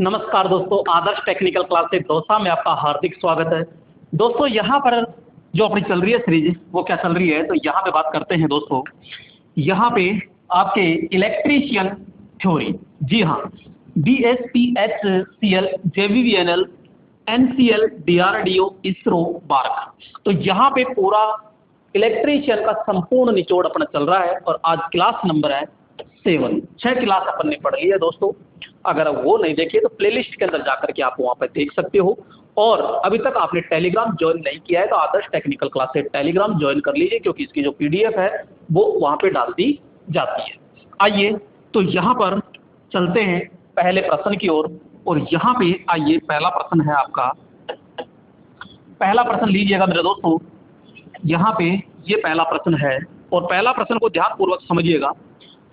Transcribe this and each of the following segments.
नमस्कार दोस्तों, आदर्श technical class से दौसा में आपका हार्दिक स्वागत है। दोस्तों यहाँ पर जो अपनी चल रही है सीरीज वो क्या चल रही है, तो यहाँ पे बात करते हैं दोस्तों, यहाँ पे आपके इलेक्ट्रीशियन थ्योरी। जी हाँ, BSPHCL, JVVNL, NCL, DRDO, ISRO, BARC. तो यहाँ पे पूरा इलेक्ट्रीशियन का संपूर्ण निचोड़ अपना चल रहा है और आज क्लास नंबर है 7। 6 क्लास अपन ने पढ़ ली है दोस्तों। अगर वो नहीं देखिए तो प्लेलिस्ट के अंदर जाकर के आप वहाँ पर देख सकते हो। और अभी तक आपने टेलीग्राम ज्वाइन नहीं किया है तो आदर्श टेक्निकल क्लास से टेलीग्राम ज्वाइन कर लीजिए, क्योंकि इसकी जो PDF है वो वहाँ पे डाल दी जाती है। आइए तो यहाँ पर चलते हैं पहले प्रश्न की ओर। और यहाँ पे आइए, पहला प्रश्न है आपका। पहला प्रश्न लीजिएगा मेरे दोस्तों, यहाँ पे ये पहला प्रश्न है और पहला प्रश्न को ध्यानपूर्वक समझिएगा,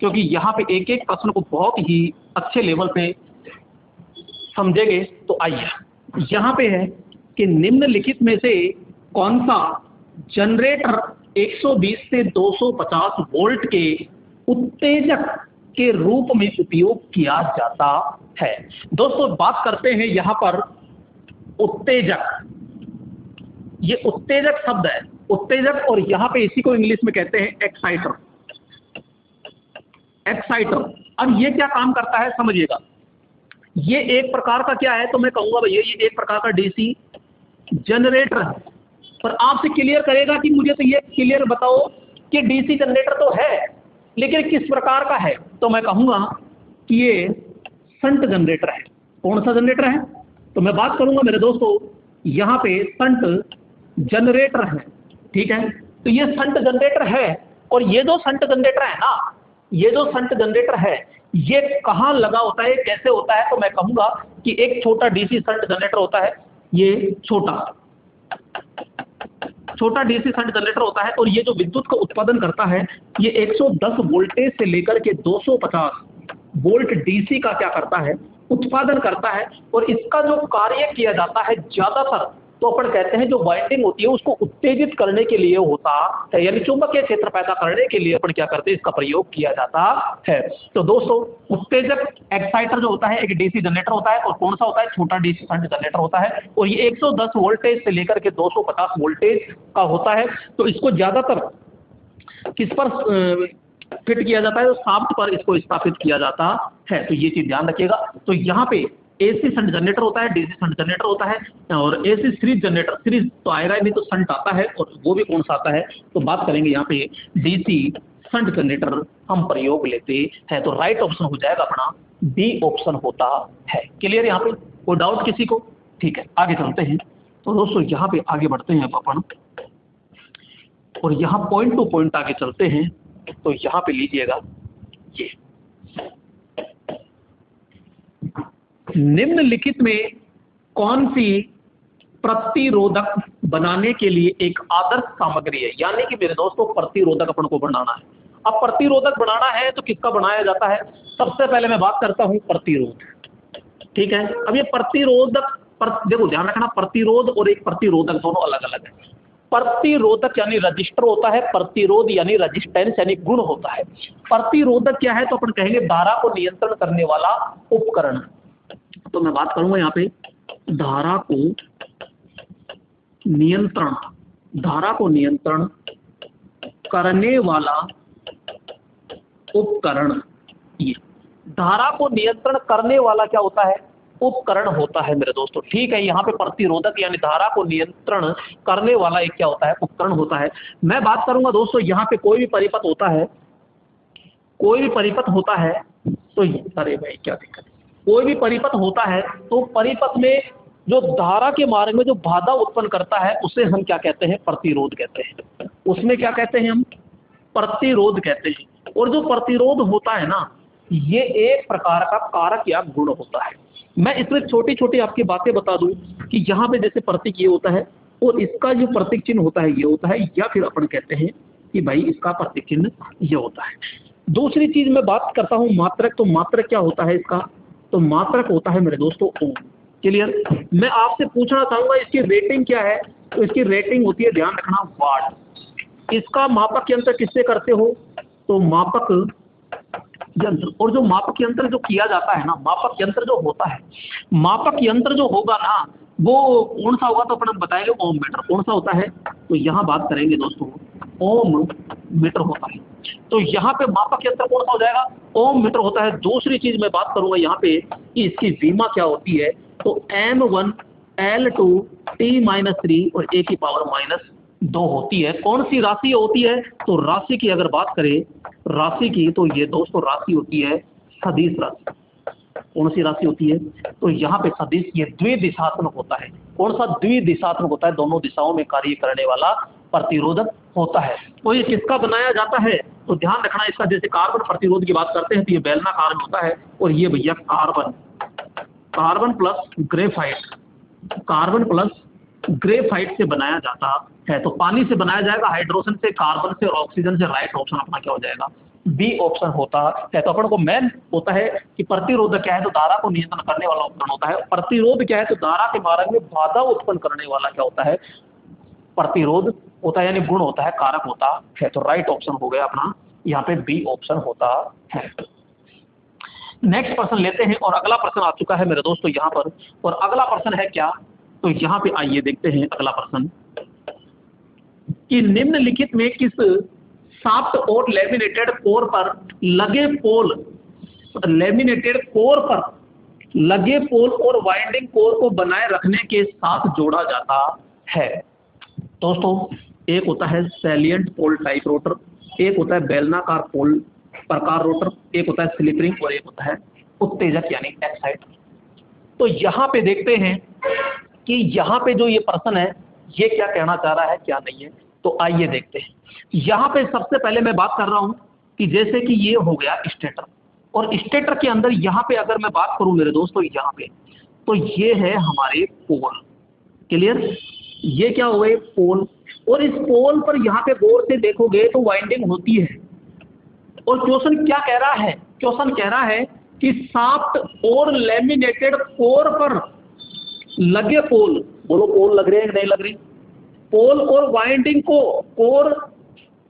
क्योंकि यहाँ पे एक एक प्रश्न को बहुत ही अच्छे लेवल पे समझेंगे। तो आइए, यहाँ पे है कि निम्नलिखित में से कौन सा जनरेटर 120 से 250 वोल्ट के उत्तेजक के रूप में उपयोग किया जाता है। दोस्तों बात करते हैं यहाँ पर उत्तेजक। ये उत्तेजक शब्द है, उत्तेजक, और यहाँ पे इसी को इंग्लिश में कहते हैं एक्साइटर। एक्साइटर, अब ये क्या काम करता है समझिएगा। ये एक प्रकार का क्या है, तो मैं कहूंगा भैया ये एक प्रकार का DC जनरेटर है। पर आपसे क्लियर करेगा कि मुझे तो ये क्लियर बताओ कि DC जनरेटर तो है, लेकिन किस प्रकार का है, तो मैं कहूंगा कि ये शंट जनरेटर है। कौन सा जनरेटर है, तो मैं बात करूंगा मेरे दोस्तों, यहाँ पे शंट जनरेटर है। ठीक है, तो ये शंट जनरेटर है। और ये जो शंट जनरेटर है ना, ये जो शंट जनरेटर है ये कहाँ लगा होता है, कैसे होता है, तो मैं कहूंगा कि एक छोटा DC शंट जनरेटर होता है। ये छोटा DC शंट जनरेटर होता है और ये जो विद्युत का उत्पादन करता है ये 110 वोल्टेज से लेकर के 250 वोल्ट DC का क्या करता है, उत्पादन करता है। और इसका जो कार्य किया जाता है ज्यादातर, तो अपन कहते हैं जो वाइंडिंग होती है उसको उत्तेजित करने के लिए होता है, यानी चुंबकीय क्षेत्र पैदा करने के लिए अपन क्या करते हैं, इसका प्रयोग किया जाता है। तो दोस्तों उत्तेजक एक्साइटर जो होता है एक DC जनरेटर होता है, और कौन सा होता है, छोटा DC शंट जनरेटर होता है। और ये 110 वोल्टेज से लेकर के 250 वोल्टेज का होता है। तो इसको ज्यादातर किस पर फिट किया जाता है, तो शाफ्ट पर इसको स्थापित किया जाता है। तो ये चीज ध्यान रखिएगा। तो यहाँ पे AC शंट जनरेटर होता है, DC शंट जनरेटर होता है, और AC सीरीज जनरेटर, सीरीज तो आएगा नहीं तो शंट आता है, और वो भी कौन सा आता है, तो बात करेंगे यहाँ पे DC शंट जनरेटर हम प्रयोग लेते हैं। तो राइट ऑप्शन हो जाएगा अपना D ऑप्शन होता है। क्लियर यहाँ पे, कोई डाउट किसी को? ठीक है, आगे चलते हैं। तो दोस्तों यहाँ पे आगे बढ़ते हैं अपन, और यहाँ पॉइंट टू पॉइंट आगे चलते हैं। तो यहाँ पे लीजिएगा, ये निम्नलिखित में कौन सी प्रतिरोधक बनाने के लिए एक आदर्श सामग्री है, यानी कि मेरे दोस्तों प्रतिरोधक अपन को बनाना है। अब प्रतिरोधक बनाना है तो किसका बनाया जाता है, सबसे पहले मैं बात करता हूं प्रतिरोध। ठीक है, अब ये प्रतिरोधक देखो ध्यान रखना, प्रतिरोध और एक प्रतिरोधक दोनों अलग अलग है। प्रतिरोधक यानी रजिस्टर होता है, प्रतिरोध यानी रजिस्टेंस यानी गुण होता है। प्रतिरोधक क्या है, तो अपन कहेंगे धारा को नियंत्रण करने वाला उपकरण। तो मैं बात करूंगा यहाँ पे धारा को नियंत्रण करने वाला उपकरण। ये धारा को नियंत्रण करने वाला क्या होता है, उपकरण होता है मेरे दोस्तों। ठीक है, यहाँ पे प्रतिरोधक यानी धारा को नियंत्रण करने वाला एक क्या होता है, उपकरण होता है। मैं बात करूंगा दोस्तों, यहाँ पे कोई भी परिपथ होता है, तो अरे भाई क्या दिक्कत है, कोई भी परिपथ होता है तो परिपथ में जो धारा के मार्ग में जो बाधा उत्पन्न करता है उसे हम क्या कहते हैं, प्रतिरोध कहते हैं। उसमें क्या कहते हैं हम, प्रतिरोध कहते हैं। और जो प्रतिरोध होता है ना, ये एक प्रकार का कारक या गुण होता है। मैं इसमें छोटी छोटी आपकी बातें बता दूं कि यहाँ पे जैसे प्रतीक ये होता है और इसका जो प्रतीक चिन्ह होता है ये होता है, या फिर अपन कहते हैं कि भाई इसका प्रतीक चिन्ह ये होता है। दूसरी चीज मैं बात करता हूँ मात्रक। तो मात्रक क्या होता है इसका, तो मात्रक होता है मेरे दोस्तों ओम। क्लियर, मैं आपसे पूछना चाहूंगा इसकी रेटिंग क्या है, तो इसकी रेटिंग होती है, ध्यान रखना, वाट। इसका मापक यंत्र किससे करते हो, तो मापक यंत्र। और जो मापक यंत्र जो किया जाता है ना, मापक यंत्र जो होता है, मापक यंत्र जो होगा ना वो कौन सा होगा, तो अपन बताएंगे ओम मीटर। कौन सा होता है, तो यहाँ बात करेंगे दोस्तों ओम मीटर होता है। तो यहाँ पे मापक यंत्र कौन सा हो जाएगा, ओम मीटर होता है। दूसरी चीज मैं बात करूंगा यहाँ पे कि इसकी विमा क्या होती है, तो M1 L2 T-3 और A की पावर -2 होती है। कौन सी राशि होती है, तो राशि की अगर बात करें, राशि की, तो ये दोस्तों राशि होती है सदिश राशि। कौन सी राशि होती है, तो यहाँ पे सदिश ये द्विदिशात्मक होता है। कौन सा, द्विदिशात्मक होता है, दोनों दिशाओं में कार्य करने वाला प्रतिरोधक होता है। तो ये किसका बनाया जाता है, तो ध्यान रखना इसका, जैसे कार्बन प्रतिरोध की बात करते हैं तो ये बेलनाकार में होता है, और ये भैया carbon plus graphite, carbon plus graphite से बनाया जाता है। तो पानी से बनाया जाएगा, हाइड्रोजन से, कार्बन से और ऑक्सीजन से। राइट ऑप्शन अपना क्या हो जाएगा, बी ऑप्शन होता है। तो अपन को मेन होता है कि प्रतिरोध क्या है, तो धारा को नियंत्रण करने वाला उपकरण होता है। प्रतिरोध क्या है, तो धारा के मार्ग में बाधा उत्पन्न करने वाला क्या होता है, प्रतिरोध होता है, यानी गुण होता है, कारक होता है। तो राइट ऑप्शन हो गया अपना यहाँ पे बी ऑप्शन होता है। नेक्स्ट प्रश्न लेते हैं, और अगला प्रश्न आ चुका है मेरे दोस्तों यहाँ पर। और अगला प्रश्न है क्या, तो यहाँ पे आइए देखते हैं अगला प्रश्न कि निम्नलिखित में किस शाफ्ट और लेमिनेटेड कोर पर लगे पोल, लेमिनेटेड कोर पर लगे पोल और वाइंडिंग कोर को बनाए रखने के साथ जोड़ा जाता है। दोस्तों एक होता है सैलिएंट पोल टाइप रोटर, एक होता है बेलनाकार पोल प्रकार रोटर, एक होता है स्लिप रिंग और एक होता है उत्तेजक यानी एक्साइटर। तो यहाँ पे देखते हैं कि यहाँ पे जो ये प्रश्न है ये क्या कहना चाह रहा है, क्या नहीं है। तो आइए देखते हैं। यहाँ पे सबसे पहले मैं बात कर रहा हूँ कि जैसे कि ये हो गया स्टेटर, और स्टेटर के अंदर यहाँ पे अगर मैं बात करूँ मेरे दोस्तों यहाँ पे, तो ये है हमारे पोल। क्लियर, ये क्या हुए पोल, और इस पोल पर यहाँ पे गौर से देखोगे तो वाइंडिंग होती है। और क्वेश्चन क्या कह रहा है, क्वेश्चन कह रहा है कि शाफ्ट और लेमिनेटेड कोर पर लगे पोल, बोलो पोल लग रहे हैं कि नहीं लग रही, पोल और वाइंडिंग को कोर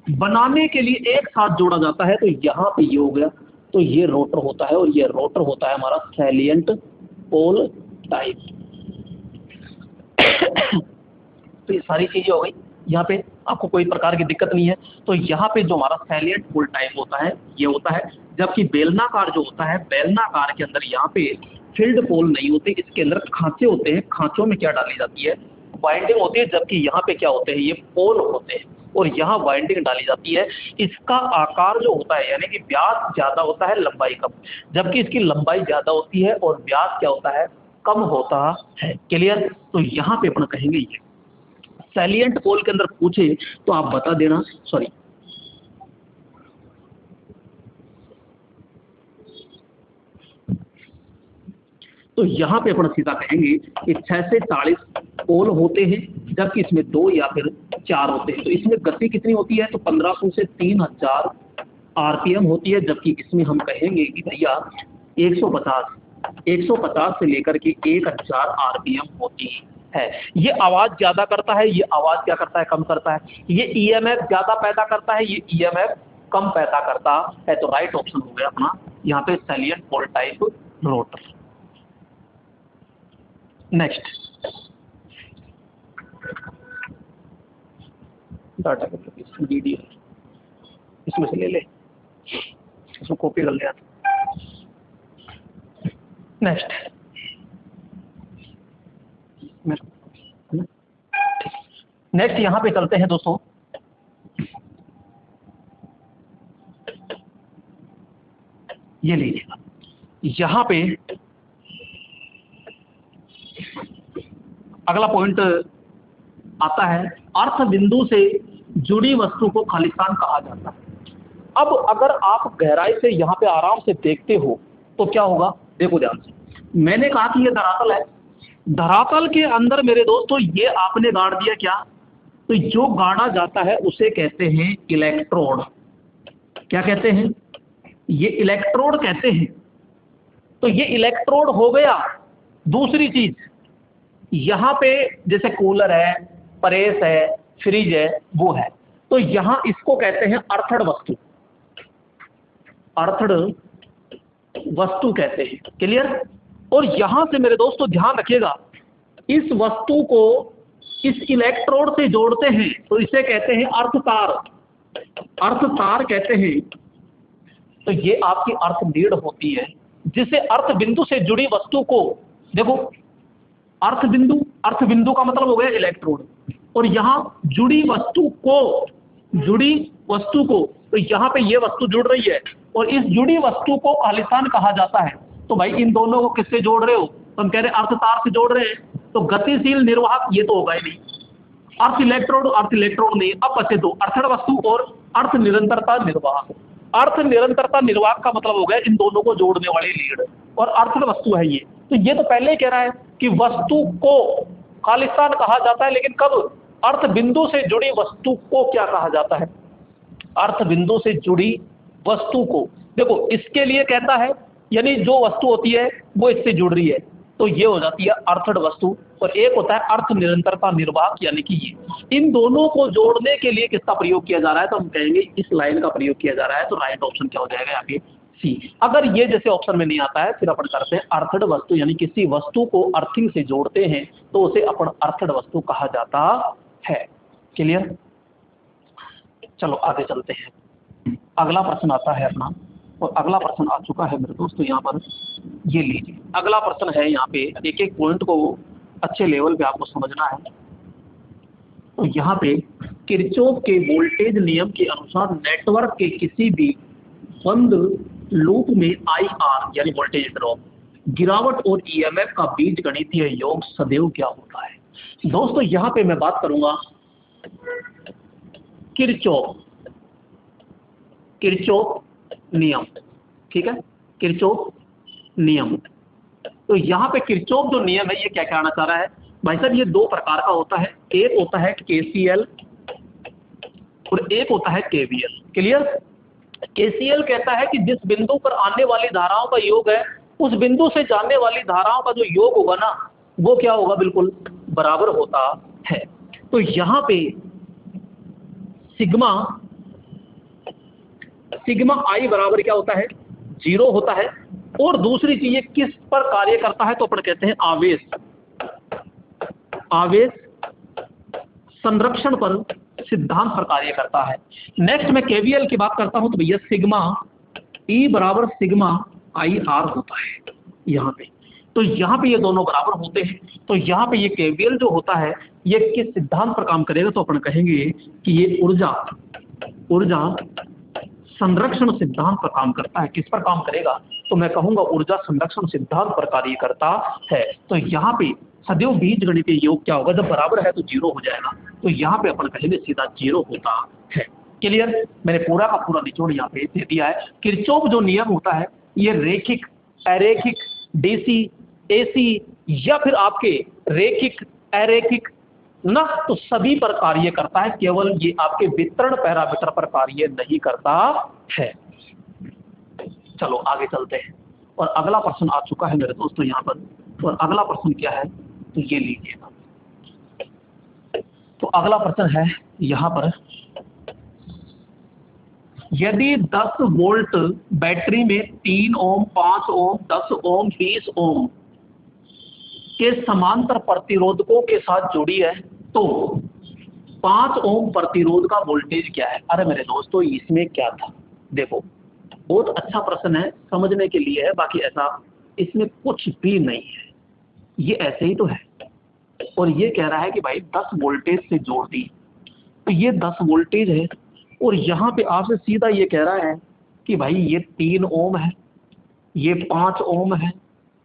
बनाने के लिए एक साथ जोड़ा जाता है। तो यहाँ पे ये हो गया, तो ये रोटर होता है, और ये रोटर होता है हमारा सैलिएंट पोल टाइप। तो ये सारी चीजें हो गई, यहाँ पे आपको कोई प्रकार की दिक्कत नहीं है। तो यहाँ पे जो हमारा सैलिएंट पोल टाइप होता है ये होता है, जबकि बेलनाकार जो होता है, बेलनाकार के अंदर यहाँ पे फील्ड पोल नहीं होते, इसके अंदर खांचे होते हैं। खांचों में क्या डाली जाती है, वाइंडिंग होती है, जबकि यहाँ पे क्या होते हैं, ये पोल होते हैं और यहाँ वाइंडिंग डाली जाती है। इसका आकार जो होता है यानी कि व्यास ज्यादा होता है, लंबाई कम, जबकि इसकी लंबाई ज्यादा होती है और व्यास क्या होता है, कम होता है। क्लियर, तो यहाँ पे अपन कहेंगे ये सैलिएंट पोल के अंदर पूछे तो आप बता देना, सॉरी तो यहाँ पे अपन सीधा कहेंगे कि 6 से 40 पोल होते हैं, जबकि इसमें 2 या फिर 4 होते हैं। तो इसमें गति कितनी होती है, तो 1500 से 3000 आरपीएम होती है, जबकि इसमें हम कहेंगे कि भैया 150 से लेकर के 1000 आरपीएम होती है। ये आवाज ज्यादा करता है, ये आवाज क्या करता है, कम करता है। ये ईएमएफ ज्यादा पैदा करता है, ये ईएमएफ कम पैदा करता है। तो राइट ऑप्शन हो गया अपना यहाँ पे salient pole type rotor. Next data video इसमें से ले ले, इसमें कॉपी कर लिया। नेक्स्ट नेक्स्ट यहाँ पे चलते हैं दोस्तों। ये लीजिएगा, यहाँ पे अगला पॉइंट आता है, अर्थ बिंदु से जुड़ी वस्तु को खालिस्तान कहा जाता है। अब अगर आप गहराई से यहाँ पे आराम से देखते हो तो क्या होगा, देखो ध्यान से। मैंने कहा कि ये धरातल है, धरातल के अंदर मेरे दोस्तों ये आपने गाड़ दिया क्या, तो जो गाड़ा जाता है उसे कहते हैं इलेक्ट्रोड। क्या कहते हैं, ये इलेक्ट्रोड कहते हैं। तो ये इलेक्ट्रोड हो गया। दूसरी चीज यहाँ पे जैसे कूलर है, प्रेस है, फ्रिज है, वो है, तो यहाँ इसको कहते हैं अर्थड वस्तु, अर्थड वस्तु कहते हैं। क्लियर? और यहां से मेरे दोस्तों ध्यान रखिएगा, इस वस्तु को इस इलेक्ट्रोड से जोड़ते हैं तो इसे कहते हैं अर्थ तार। अर्थ तार कहते हैं। तो ये आपकी अर्थ लीड होती है, जिसे अर्थ बिंदु से जुड़ी वस्तु को, देखो अर्थ बिंदु का मतलब हो गया इलेक्ट्रोड, और यहां जुड़ी वस्तु को, तो यहां पे ये वस्तु जुड़ रही है और इस जुड़ी वस्तु को खालिस्तान कहा जाता है। तो भाई इन दोनों को किससे जोड़ रहे हो? तो हम कह रहे हैं अर्थ तार से जोड़ रहे हैं। तो गतिशील निर्वाहक ये तो होगा ही नहीं, अर्थ इलेक्ट्रोड नहीं। अब बचे दो, अर्थड वस्तु और अर्थ निरंतरता निर्वाहक। अर्थ निरंतरता निर्वाहक का मतलब हो गया इन दोनों को जोड़ने वाली लीड, और अर्थड वस्तु है ये। तो ये तो पहले ही कह रहा है कि वस्तु को खालिस्तान कहा जाता है, लेकिन कब? अर्थ बिंदु से जुड़ी वस्तु को क्या कहा जाता है? अर्थ बिंदु से जुड़ी वस्तु को। देखो इसके लिए कहता है, यानी जो वस्तु होती है वो इससे जुड़ रही है, तो ये हो जाती है अर्थड वस्तु। और एक होता है अर्थ निरंतरता निर्वाहक, यानी कि ये। इन दोनों को जोड़ने के लिए किसका प्रयोग किया जा रहा है? तो हम कहेंगे इस लाइन का प्रयोग किया जा रहा है। तो राइट ऑप्शन क्या हो जाएगा यहाँ पे? सी। अगर ये जैसे ऑप्शन में नहीं आता है, फिर अपन करते हैं अर्थड वस्तु, यानी किसी वस्तु को अर्थिंग से जोड़ते हैं तो उसे अपन अर्थड वस्तु कहा जाता है। क्लियर? चलो आगे चलते हैं। अगला प्रश्न आता है अपना, और अगला प्रश्न आ चुका है मेरे दोस्तों यहाँ पर, ये लीजिए। अगला प्रश्न है यहाँ पे, एक एक पॉइंट को अच्छे लेवल पे आपको समझना है। तो यहाँ पे किरचॉफ के वोल्टेज नियम के अनुसार नेटवर्क के किसी भी बंद लूप में IR यानी वोल्टेज ड्रॉप, गिरावट और EMF का बीजगणितीय योग सदैव क्या होता है? दोस्तों यहाँ पे मैं बात करूंगा किरचॉफ नियम। ठीक है, किरचॉफ नियम। तो यहाँ पे किरचॉफ जो नियम है ये क्या कहना चाह रहा है भाई साहब? ये दो प्रकार का होता है, एक होता है KCL और एक होता है KVL। क्लियर? KCL कहता है कि जिस बिंदु पर आने वाली धाराओं का योग है, उस बिंदु से जाने वाली धाराओं का जो योग होगा ना, वो क्या होगा? बिल्कुल बराबर होता है। तो यहाँ पे सिग्मा I बराबर क्या होता है? 0 होता है। और दूसरी चीज ये किस पर कार्य करता है? तो अपन कहते हैं आवेश संरक्षण पर, सिद्धांत पर कार्य करता है। नेक्स्ट मैं KVL की बात करता हूं, तो भैया सिग्मा E बराबर सिग्मा IR होता है यहाँ पे। तो यहाँ पे ये दोनों बराबर होते हैं। तो यहाँ पे ये KVL जो होता है ये किस सिद्धांत पर काम करेगा? तो अपन कहेंगे कि ये ऊर्जा संरक्षण सिद्धांत पर काम करता है। किस पर काम करेगा? तो मैं कहूंगा ऊर्जा संरक्षण सिद्धांत पर कार्य करता है। तो यहाँ पे सदैव बीजगणितीय योग क्या होगा? जब बराबर है तो 0 हो जाएगा। तो यहाँ पे अपन कहेंगे सीधा 0 होता है। क्लियर? मैंने पूरा का पूरा निचोड़ यहाँ पे दे दिया है। किरचॉफ जो नियम होता है ये रेखिक, अरेखिक, DC, AC या फिर आपके रेखिक, अरेखिक ना, तो सभी पर कार्य करता है। केवल ये आपके वितरण पैरामीटर पर कार्य नहीं करता है। चलो आगे चलते हैं, और अगला प्रश्न आ चुका है मेरे दोस्तों यहाँ पर। और अगला प्रश्न क्या है? तो ये लीजिएगा। तो अगला प्रश्न है यहाँ पर, यदि 10 वोल्ट बैटरी में 3 ओम, 5 ओम, 10 ओम, 20 ओम के समांतर प्रतिरोधकों के साथ जुड़ी है, तो 5 ओम प्रतिरोध का वोल्टेज क्या है? अरे मेरे दोस्तों इसमें क्या था? देखो बहुत अच्छा प्रश्न है, समझने के लिए है, बाकी ऐसा इसमें कुछ भी नहीं है, ये ऐसे ही तो है। और ये कह रहा है कि भाई 10 वोल्टेज से जोड़ दी, तो ये 10 वोल्टेज है। और यहाँ पे आपसे सीधा ये कह रहा है कि भाई ये 3 ओम है, ये 5 ओम है,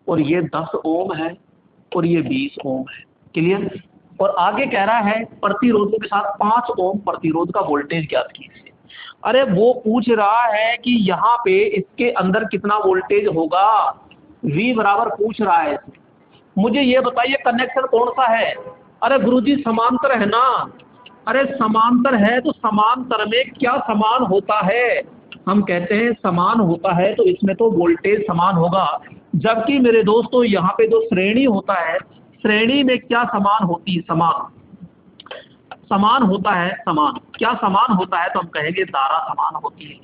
और ये 10 ओम है, और ये 20 ओम है। क्लियर? और आगे कह रहा है प्रतिरोधों के साथ 5 ओम प्रतिरोध का वोल्टेज ज्ञात कीजिए। अरे वो पूछ रहा है कि यहाँ पे इसके अंदर कितना वोल्टेज होगा, V बराबर पूछ रहा है इसमें। मुझे ये बताइए कनेक्शन कौन सा है? अरे गुरुजी समांतर है ना। अरे समांतर है तो समांतर में क्या समान होता है? हम कहते हैं समान होता है, तो इसमें तो वोल्टेज समान होगा। जबकि मेरे दोस्तों यहाँ पे जो श्रेणी होता है, श्रेणी में क्या समान होती है? समान होता है। समान क्या समान होता है? तो हम कहेंगे धारा समान होती है।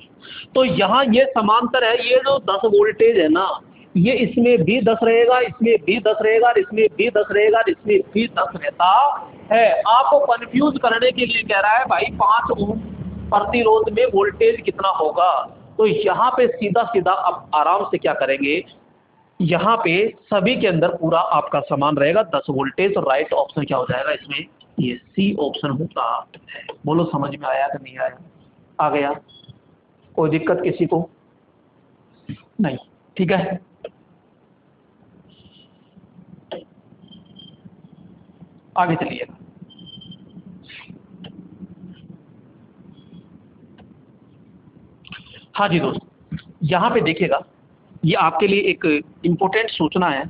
तो यहाँ ये समांतर है, ये जो 10 वोल्टेज है ना, ये इसमें भी 10 रहेगा, इसमें भी 10 रहेगा, इसमें भी 10 रहेगा, इसमें भी 10 रहता है। आपको कंफ्यूज करने के लिए कह रहा है भाई 5 ओम प्रतिरोध में वोल्टेज कितना होगा। तो यहाँ पे सीधा सीधा आप आराम से क्या करेंगे, यहाँ पे सभी के अंदर पूरा आपका समान रहेगा 10 वोल्टेज। और राइट ऑप्शन क्या हो जाएगा इसमें, ये सी ऑप्शन होता है। बोलो समझ में आया कि नहीं आया? आ गया? कोई दिक्कत किसी को नहीं? ठीक है, आगे चलिएगा। हाँ जी दोस्त, यहाँ पे देखिएगा, ये आपके लिए एक इम्पोर्टेंट सूचना है।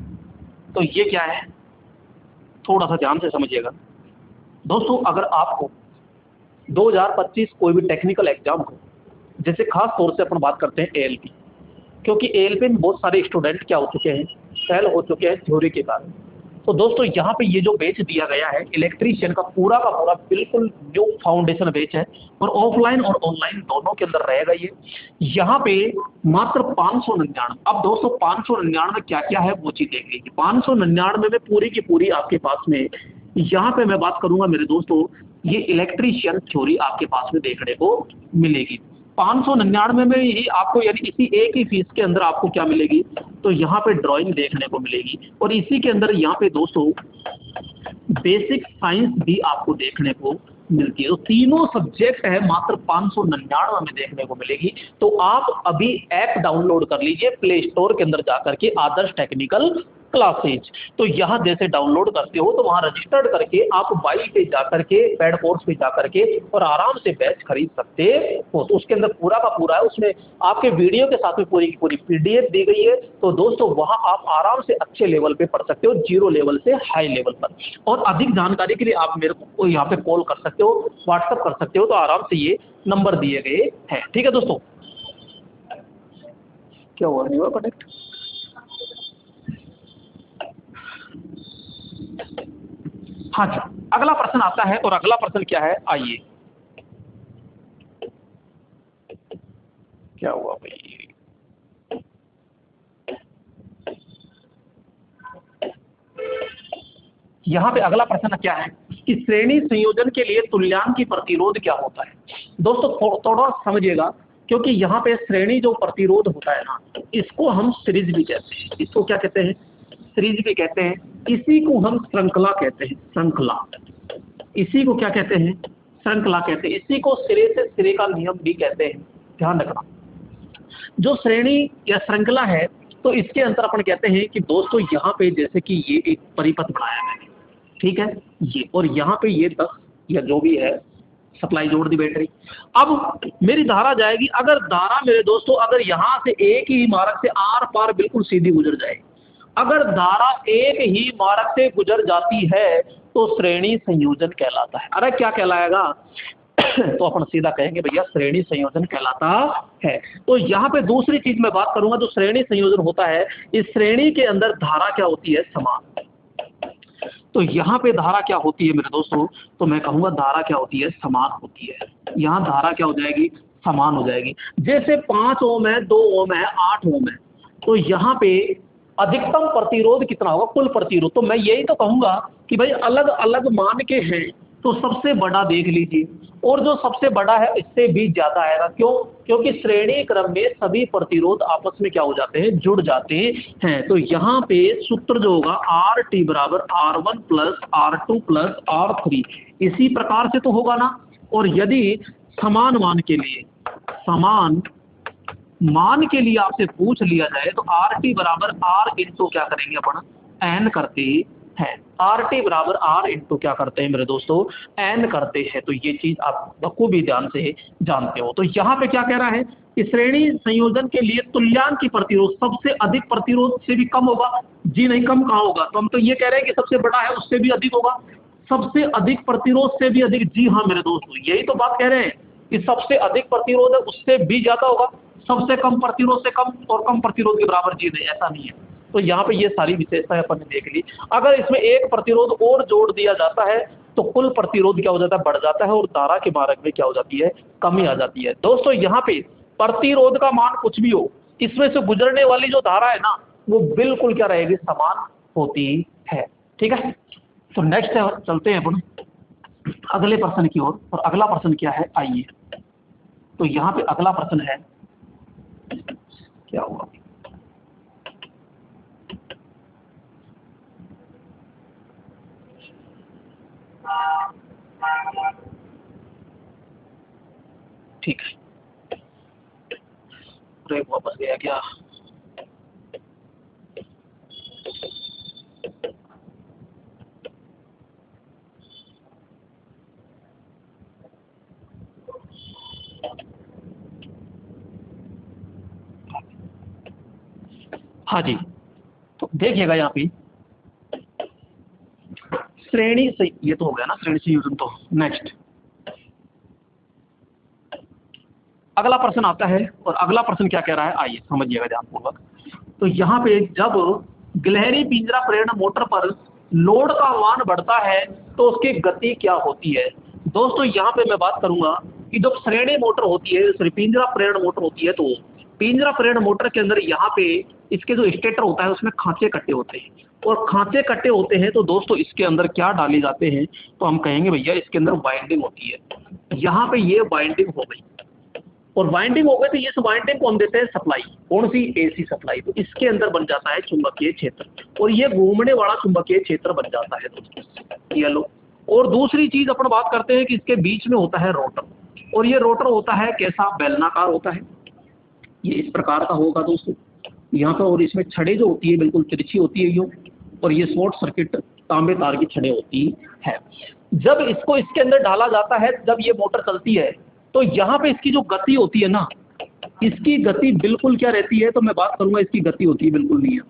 तो ये क्या है, थोड़ा सा ध्यान से समझिएगा दोस्तों। अगर आपको 2025 कोई भी टेक्निकल एग्जाम हो, जैसे खास तौर से अपन बात करते हैं एएलपी, क्योंकि एएलपी में बहुत सारे स्टूडेंट क्या हो चुके हैं, फेल हो चुके हैं थ्योरी के कारण। तो दोस्तों यहाँ पे ये जो बैच दिया गया है इलेक्ट्रीशियन का पूरा बिल्कुल न्यू फाउंडेशन बैच है, और ऑफलाइन और ऑनलाइन दोनों के अंदर रहेगा ये। यहाँ पे मात्र 599। अब दोस्तों 599 क्या क्या है वो चीज देख लीजिए। 599 में पूरी की पूरी आपके पास में, यहाँ पे मैं बात करूंगा मेरे दोस्तों, ये इलेक्ट्रीशियन थ्योरी आपके पास में देखने को मिलेगी। 599 में ही आपको, यानी इसी एक ही फीस के अंदर आपको क्या मिलेगी, तो यहाँ पे ड्राइंग देखने को मिलेगी, और इसी के अंदर यहाँ पे दोस्तों बेसिक साइंस भी आपको देखने को मिलती है। तो तीनों सब्जेक्ट है मात्र 599 में देखने को मिलेगी। तो आप अभी ऐप डाउनलोड कर लीजिए प्ले स्टोर के अंदर जाकर के, आदर्श टेक्निकल क्लासेज। तो यहाँ जैसे डाउनलोड करते हो तो वहाँ रजिस्टर्ड करके आप बाई पे जाकर के, पेड कोर्स पे जाकर के और आराम से बैच खरीद सकते हो। तो उसके अंदर पूरा का पूरा है, उसमें आपके वीडियो के साथ में पूरी की पूरी पीडीएफ दी गई है। तो दोस्तों वहाँ आप आराम से अच्छे लेवल पे पढ़ सकते हो, 0 लेवल से हाई लेवल पर। और अधिक जानकारी के लिए आप मेरे को यहाँ पे कॉल कर सकते हो, व्हाट्सअप कर सकते हो। तो आराम से ये नंबर दिए गए हैं। ठीक है दोस्तों, क्या हुआ, नहीं हुआ कनेक्ट? हाँ जी, अगला प्रश्न आता है, और अगला प्रश्न क्या है, आइए। क्या हुआ भाई? यहाँ पे अगला प्रश्न क्या है कि श्रेणी संयोजन के लिए तुल्यांक की प्रतिरोध क्या होता है। दोस्तों थोड़ा समझिएगा, क्योंकि यहाँ पे श्रेणी जो प्रतिरोध होता है ना, इसको हम सीरीज भी कहते हैं। इसको क्या कहते हैं? सीरीज भी कहते हैं। इसी को हम श्रृंखला कहते हैं, श्रृंखला। इसी को क्या कहते हैं? श्रृंखला कहते हैं। इसी को सिरे से सिरे का नियम भी कहते हैं। ध्यान रखना, जो श्रेणी या श्रृंखला है, तो इसके अंतर अपन कहते हैं कि दोस्तों यहाँ पे जैसे कि ये एक परिपथ बनाया है, ठीक है, ये, और यहाँ पे ये 10 या जो भी है सप्लाई जोड़ दी बैटरी। अब मेरी धारा जाएगी, अगर धारा मेरे दोस्तों अगर यहाँ से एक ही मार्ग से आर पार बिल्कुल सीधी गुजर जाए, अगर धारा एक ही मार्ग से गुजर जाती है तो श्रेणी संयोजन कहलाता है। अरे क्या कहलाएगा? तो अपन सीधा कहेंगे भैया श्रेणी संयोजन कहलाता है। तो यहाँ पे दूसरी चीज मैं बात करूंगा, जो श्रेणी संयोजन होता है, इस श्रेणी के अंदर धारा क्या होती है? समान। तो यहाँ पे धारा क्या होती है मेरे दोस्तों? तो मैं कहूंगा धारा क्या होती है? समान होती है। यहाँ धारा क्या हो जाएगी? समान हो जाएगी। जैसे 5 ओम है, 2 ओम है, 8 ओम है, तो यहाँ पे अधिकतम प्रतिरोध कितना होगा? कुल प्रतिरोध। तो मैं यही तो कहूंगा कि भाई अलग अलग मान के हैं, तो सबसे बड़ा देख लीजिए, और जो सबसे बड़ा है इससे भी ज्यादा आएगा। क्यों? क्योंकि श्रेणी क्रम में सभी प्रतिरोध आपस में क्या हो जाते हैं? जुड़ जाते हैं। तो यहाँ पे सूत्र जो होगा RT बराबर R1 plus R2 plus R3, इसी प्रकार से तो होगा ना। और यदि समान मान के लिए, समान मान के लिए आपसे पूछ लिया जाए तो RT बराबर R इंटू क्या करेंगे अपन? N करते हैं। RT बराबर R इंटू क्या करते हैं मेरे दोस्तों? N करते हैं। तो ये चीज आप बखूबी ध्यान से जानते हो। तो यहाँ पे क्या कह रहा है कि श्रेणी संयोजन के लिए तुल्यांक की प्रतिरोध सबसे अधिक प्रतिरोध से भी कम होगा। जी नहीं, कम कहाँ होगा? तो हम तो ये कह रहे हैं कि सबसे बड़ा है उससे भी अधिक होगा, सबसे अधिक प्रतिरोध से भी अधिक। जी हाँ मेरे दोस्तों, यही तो बात कह रहे हैं कि सबसे अधिक प्रतिरोध है उससे भी ज्यादा होगा, सबसे कम प्रतिरोध से कम, और कम प्रतिरोध के बराबर। जी नहीं, ऐसा नहीं है। तो यहाँ पे ये सारी विशेषताएं अपन ने देख ली। अगर इसमें एक प्रतिरोध और जोड़ दिया जाता है तो कुल प्रतिरोध क्या हो जाता है? बढ़ जाता है, और धारा के मार्ग में क्या हो जाती है? कमी आ जाती है। दोस्तों यहाँ पे प्रतिरोध का मान कुछ भी हो, इसमें से गुजरने वाली जो धारा है ना वो बिल्कुल क्या रहेगी, समान होती है। ठीक है, तो नेक्स्ट चलते हैं अपन अगले प्रश्न की ओर। और अगला प्रश्न क्या है, आइए। तो यहाँ पे अगला प्रश्न है, क्या हुआ, ठीक है, ब्रेक वापस गया क्या? हाँ जी, तो देखिएगा यहाँ पे श्रेणी से, ये तो हो गया ना श्रेणी संयोजन। तो नेक्स्ट अगला प्रश्न आता है, और अगला प्रश्न क्या कह रहा है, आइए समझिएगा ध्यानपूर्वक। तो यहाँ पे जब गिलहरी पिंजरा प्रेरण मोटर पर लोड का मान बढ़ता है तो उसकी गति क्या होती है। दोस्तों यहाँ पे मैं बात करूंगा कि जब श्रेणी मोटर होती है, पिंजरा प्रेरण मोटर होती है, तो पिंजरा प्रेरण मोटर के अंदर यहाँ पे इसके जो स्टेटर होता है उसमें खांचे कट्टे होते हैं, और खांचे कट्टे होते हैं तो दोस्तों इसके अंदर क्या डाले जाते हैं, तो हम कहेंगे भैया इसके अंदर वाइंडिंग होती है। यहाँ पे ये वाइंडिंग हो गई, और वाइंडिंग हो गई तो इस वाइंडिंग को हम देते हैं सप्लाई, कौन सी, एसी सप्लाई। तो इसके अंदर बन जाता है चुंबकीय क्षेत्र, और ये घूमने वाला चुंबकीय क्षेत्र बन जाता है दोस्तों, ये लो। और दूसरी चीज अपन बात करते हैं कि इसके बीच में होता है रोटर, और ये रोटर होता है कैसा, बेलनाकार होता है, ये इस प्रकार का होगा दोस्तों यहाँ पर। और इसमें छड़े जो होती है बिल्कुल तिरछी होती है यूं, और ये शॉर्ट सर्किट तांबे तार की छड़े होती है। जब इसको इसके अंदर डाला जाता है, जब ये मोटर चलती है, तो यहाँ पे इसकी जो गति होती है ना, इसकी गति बिल्कुल क्या रहती है, तो मैं बात करूंगा इसकी गति होती है बिल्कुल नियत।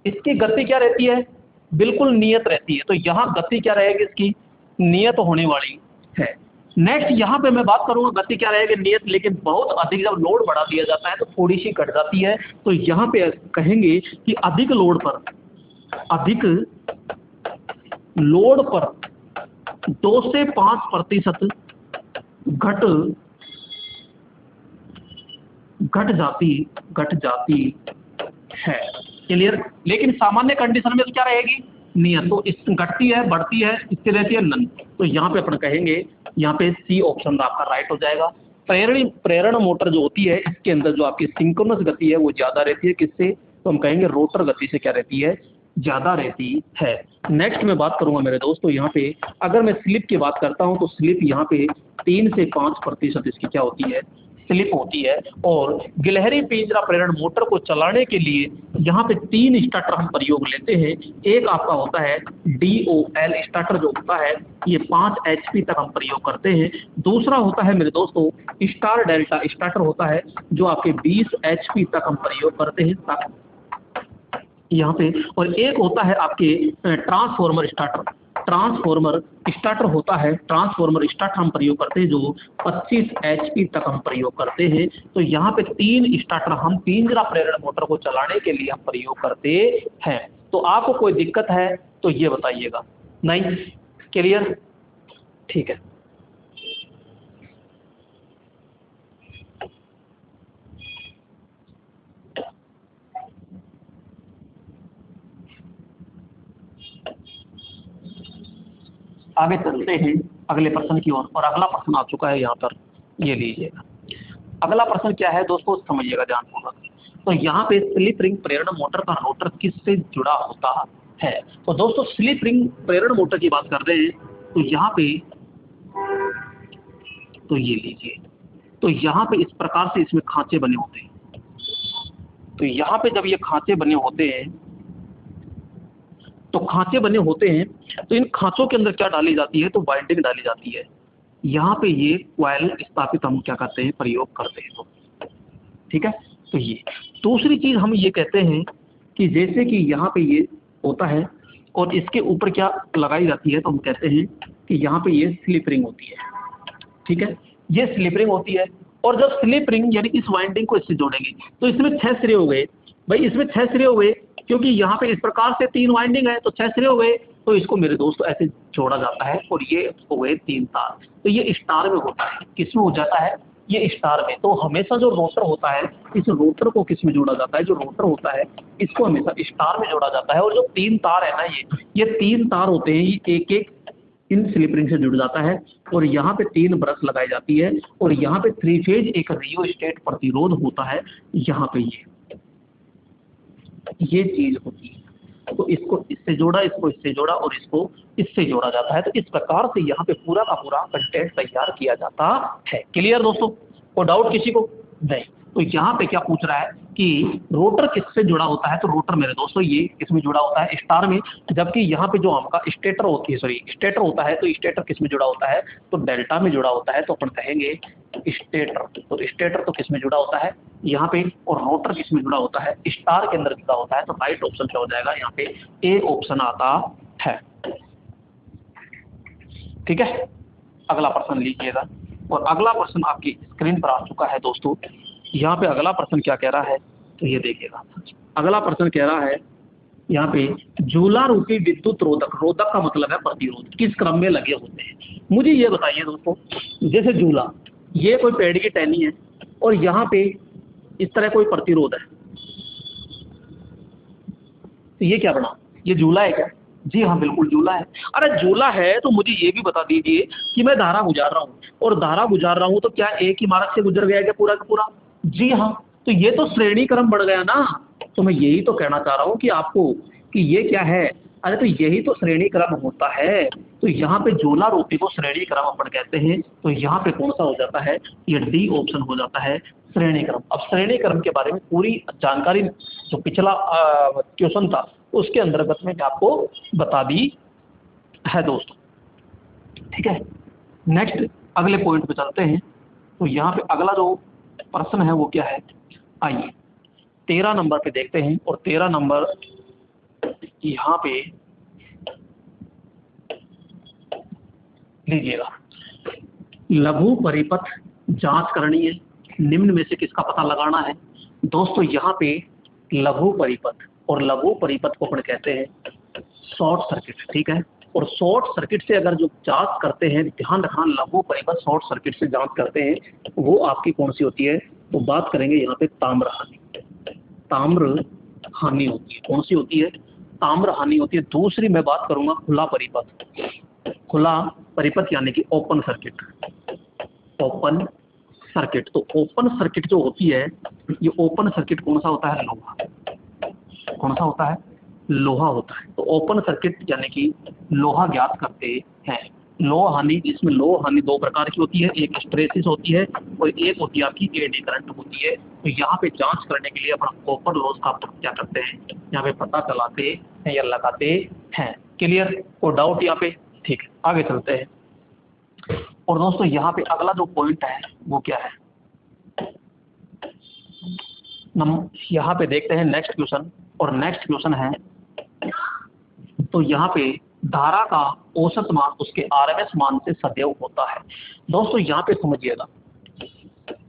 इसकी गति क्या रहती है, बिल्कुल नियत रहती है। तो यहाँ गति क्या रहेगी इसकी, नियत होने वाली है। नेक्स्ट यहाँ पे मैं बात करूंगा गति क्या रहेगी, नियत, लेकिन बहुत अधिक जब लोड बढ़ा दिया जाता है तो थोड़ी सी घट जाती है। तो यहाँ पे कहेंगे कि अधिक लोड पर 2 से 5% घट जाती है। क्लियर, लेकिन सामान्य कंडीशन में तो क्या रहेगी, नियत। तो इस घटती है, बढ़ती है, इससे रहती है नन। तो यहाँ पे अपन कहेंगे, यहाँ पे सी ऑप्शन आपका राइट हो जाएगा। प्रेरण मोटर जो होती है इसके अंदर जो आपकी सिंक्रोनस गति है वो ज्यादा रहती है, किससे, तो हम कहेंगे रोटर गति से क्या रहती है, ज्यादा रहती है। नेक्स्ट मैं बात करूंगा मेरे दोस्तों, यहाँ पे अगर मैं स्लिप की बात करता हूँ तो स्लिप यहाँ पे 3 से 5% इसकी क्या होती है, स्लिप होती है। और गिलहरी पिंजरा प्रेरण मोटर को चलाने के लिए यहाँ पे 3 स्टार्टर हम प्रयोग लेते हैं। एक आपका होता है DOL स्टार्टर जो होता है, ये 5 HP तक हम प्रयोग करते हैं। दूसरा होता है मेरे दोस्तों स्टार डेल्टा स्टार्टर होता है, जो आपके 20 HP तक हम प्रयोग करते हैं यहाँ पे। और एक होता है आपके ट्रांसफॉर्मर स्टार्टर होता है, ट्रांसफॉर्मर स्टार्टर हम प्रयोग करते हैं जो 25 HP तक हम प्रयोग करते हैं। तो यहाँ पे 3 स्टार्टर हम पिंजरा प्रेरण मोटर को चलाने के लिए हम प्रयोग करते हैं। तो आपको कोई दिक्कत है तो ये बताइएगा, नहीं, क्लियर, ठीक है। आगे चलते हैं अगले प्रश्न की ओर, और अगला प्रश्न आ चुका है यहाँ पर, ये लीजिएगा। अगला प्रश्न क्या है दोस्तों, समझिएगा ध्यानपूर्वक। तो यहाँ पे स्लिप रिंग प्रेरण मोटर का रोटर किससे जुड़ा होता है। तो दोस्तों स्लिप रिंग प्रेरण मोटर की बात कर रहे हैं, तो यहाँ पे, तो ये लीजिए, तो यहाँ पे इस प्रकार से इसमें खांचे बने होते हैं। तो यहाँ पे जब ये खांचे बने होते हैं, तो खांचे बने होते हैं, तो इन खांचों के अंदर क्या डाली जाती है, तो वाइंडिंग डाली जाती है। यहाँ पे ये कॉइल स्थापित हम क्या करते हैं, प्रयोग करते हैं। तो ठीक है, तो ये दूसरी चीज हम ये कहते हैं कि जैसे कि यहाँ पे ये होता है और इसके ऊपर क्या लगाई जाती है, तो हम कहते हैं कि यहाँ पे ये स्लिप रिंग होती है। ठीक है, ये स्लिप रिंग होती है। और जब स्लिप रिंग यानी इस वाइंडिंग को इससे जोड़ेंगे तो इसमें 6 सिरे हो गए भाई, इसमें 6 सिरे हो गए, क्योंकि यहाँ पे इस प्रकार से 3 वाइंडिंग है तो 6 सिरे हो गए। तो इसको मेरे दोस्तों ऐसे जोड़ा जाता है, और ये हो गए 3 तार। तो ये स्टार में होता है, किसमें हो जाता है, ये स्टार में। तो हमेशा जो रोटर होता है, इस रोटर को किस में जोड़ा जाता है, जो रोटर होता है इसको हमेशा स्टार में जोड़ा जाता है। और जो 3 तार है ना, ये 3 तार होते हैं, ये एक एक इन स्लिप रिंग से जुड़ जाता है और यहाँ पे 3 ब्रश लगाई जाती है और यहाँ पे 3 फेज एक रियोस्टेट प्रतिरोध होता है। यहाँ पे ये चीज होती है। तो इसको इससे जोड़ा, इसको इससे जोड़ा और इसको इससे जोड़ा जाता है। तो इस प्रकार से यहाँ पे पूरा का पूरा कंटेंट तैयार किया जाता है। क्लियर दोस्तों? कोई डाउट किसी को? नहीं। तो यहाँ पे क्या पूछ रहा है कि रोटर किससे जुड़ा होता है? तो रोटर मेरे दोस्तों ये किसमें जुड़ा होता है? स्टार में। जबकि यहाँ पे जो आपका स्टेटर होती है, सॉरी स्टेटर होता है, तो स्टेटर किसमें जुड़ा होता है? तो डेल्टा में जुड़ा होता है। तो अपन कहेंगे स्टेटर। तो स्टेटर तो किसमें जुड़ा होता है? यहाँ पे। और रोटर किसमें जुड़ा होता है? स्टार के अंदर जुड़ा होता है। तो राइट ऑप्शन क्या हो जाएगा? यहाँ पे ए ऑप्शन आता है। ठीक है, अगला प्रश्न लीजिएगा। और अगला प्रश्न आपकी स्क्रीन पर आ चुका है दोस्तों। यहाँ पे अगला प्रश्न क्या कह रहा है? तो ये देखिएगा, अगला प्रश्न कह रहा है यहाँ पे झूला रूपी विद्युत रोधक, रोधक का मतलब है प्रतिरोध, किस क्रम में लगे होते हैं? मुझे ये बताइए दोस्तों, जैसे झूला, ये कोई पेड़ की टहनी है और यहाँ पे इस तरह कोई प्रतिरोध है, तो ये क्या बना? ये झूला है क्या? जी हाँ, बिल्कुल झूला है। अरे झूला है तो मुझे ये भी बता दीजिए कि मैं धारा गुजार रहा हूँ और धारा गुजार रहा हूँ, तो क्या एक ही मार्ग से गुजर गया क्या पूरा का पूरा? जी हाँ। तो ये तो श्रेणी क्रम बढ़ गया ना। तो मैं यही तो कहना चाह रहा हूँ कि आपको कि ये क्या है? अरे तो यही तो श्रेणी क्रम होता है। तो यहाँ पे झूला रूपी को श्रेणी क्रम अपन कहते हैं। तो यहाँ पे कौन सा हो जाता है? ये डी ऑप्शन हो जाता है, श्रेणी क्रम। अब श्रेणी क्रम के बारे में पूरी जानकारी जो पिछला क्वेश्चन था उसके अंतर्गत में आपको बता दी है दोस्तों। ठीक है, नेक्स्ट अगले पॉइंट पे चलते हैं। तो यहाँ पे अगला जो प्रश्न है वो क्या है? आइए 13 नंबर पे देखते हैं। और 13 नंबर यहाँ पे लीजिएगा, लघु परिपथ जांच करनी है, निम्न में से किसका पता लगाना है? दोस्तों यहाँ पे लघु परिपथ, और लघु परिपथ को अपन कहते हैं शॉर्ट सर्किट। ठीक है, और शॉर्ट सर्किट से अगर जो जांच करते हैं, ध्यान रखना, लघु परिपथ शॉर्ट सर्किट से जांच करते हैं, वो आपकी कौन सी होती है? तो बात करेंगे यहाँ पे ताम्र हानि, ताम्र हानि होती है। कौन सी होती है? ताम्र हानि होती है। दूसरी मैं बात करूंगा खुला परिपथ, खुला परिपथ यानी कि ओपन सर्किट, ओपन सर्किट। तो ओपन सर्किट जो होती है, ये ओपन सर्किट कौन सा होता है? लोहा। कौन सा होता है? लोहा होता है। तो ओपन सर्किट यानी कि लोहा ज्ञात करते हैं। लोहा हानि, इसमें लोहा हानि 2 प्रकार की होती है, एक स्ट्रेसिस होती है और एक होती है आपकी एडी करंट होती है। तो यहाँ पे जांच करने के लिए अपन कॉपर लॉस का क्या करते हैं? यहाँ पे पता चलाते हैं या लगाते हैं। क्लियर? कोई डाउट यहाँ पे? ठीक है, आगे चलते हैं। और दोस्तों यहाँ पे अगला जो पॉइंट है वो क्या है? यहाँ पे देखते हैं नेक्स्ट क्वेश्चन। और नेक्स्ट क्वेश्चन है, तो यहाँ पे धारा का औसत मान उसके आरएमएस मान से सदैव होता है। दोस्तों यहाँ पे समझिएगा,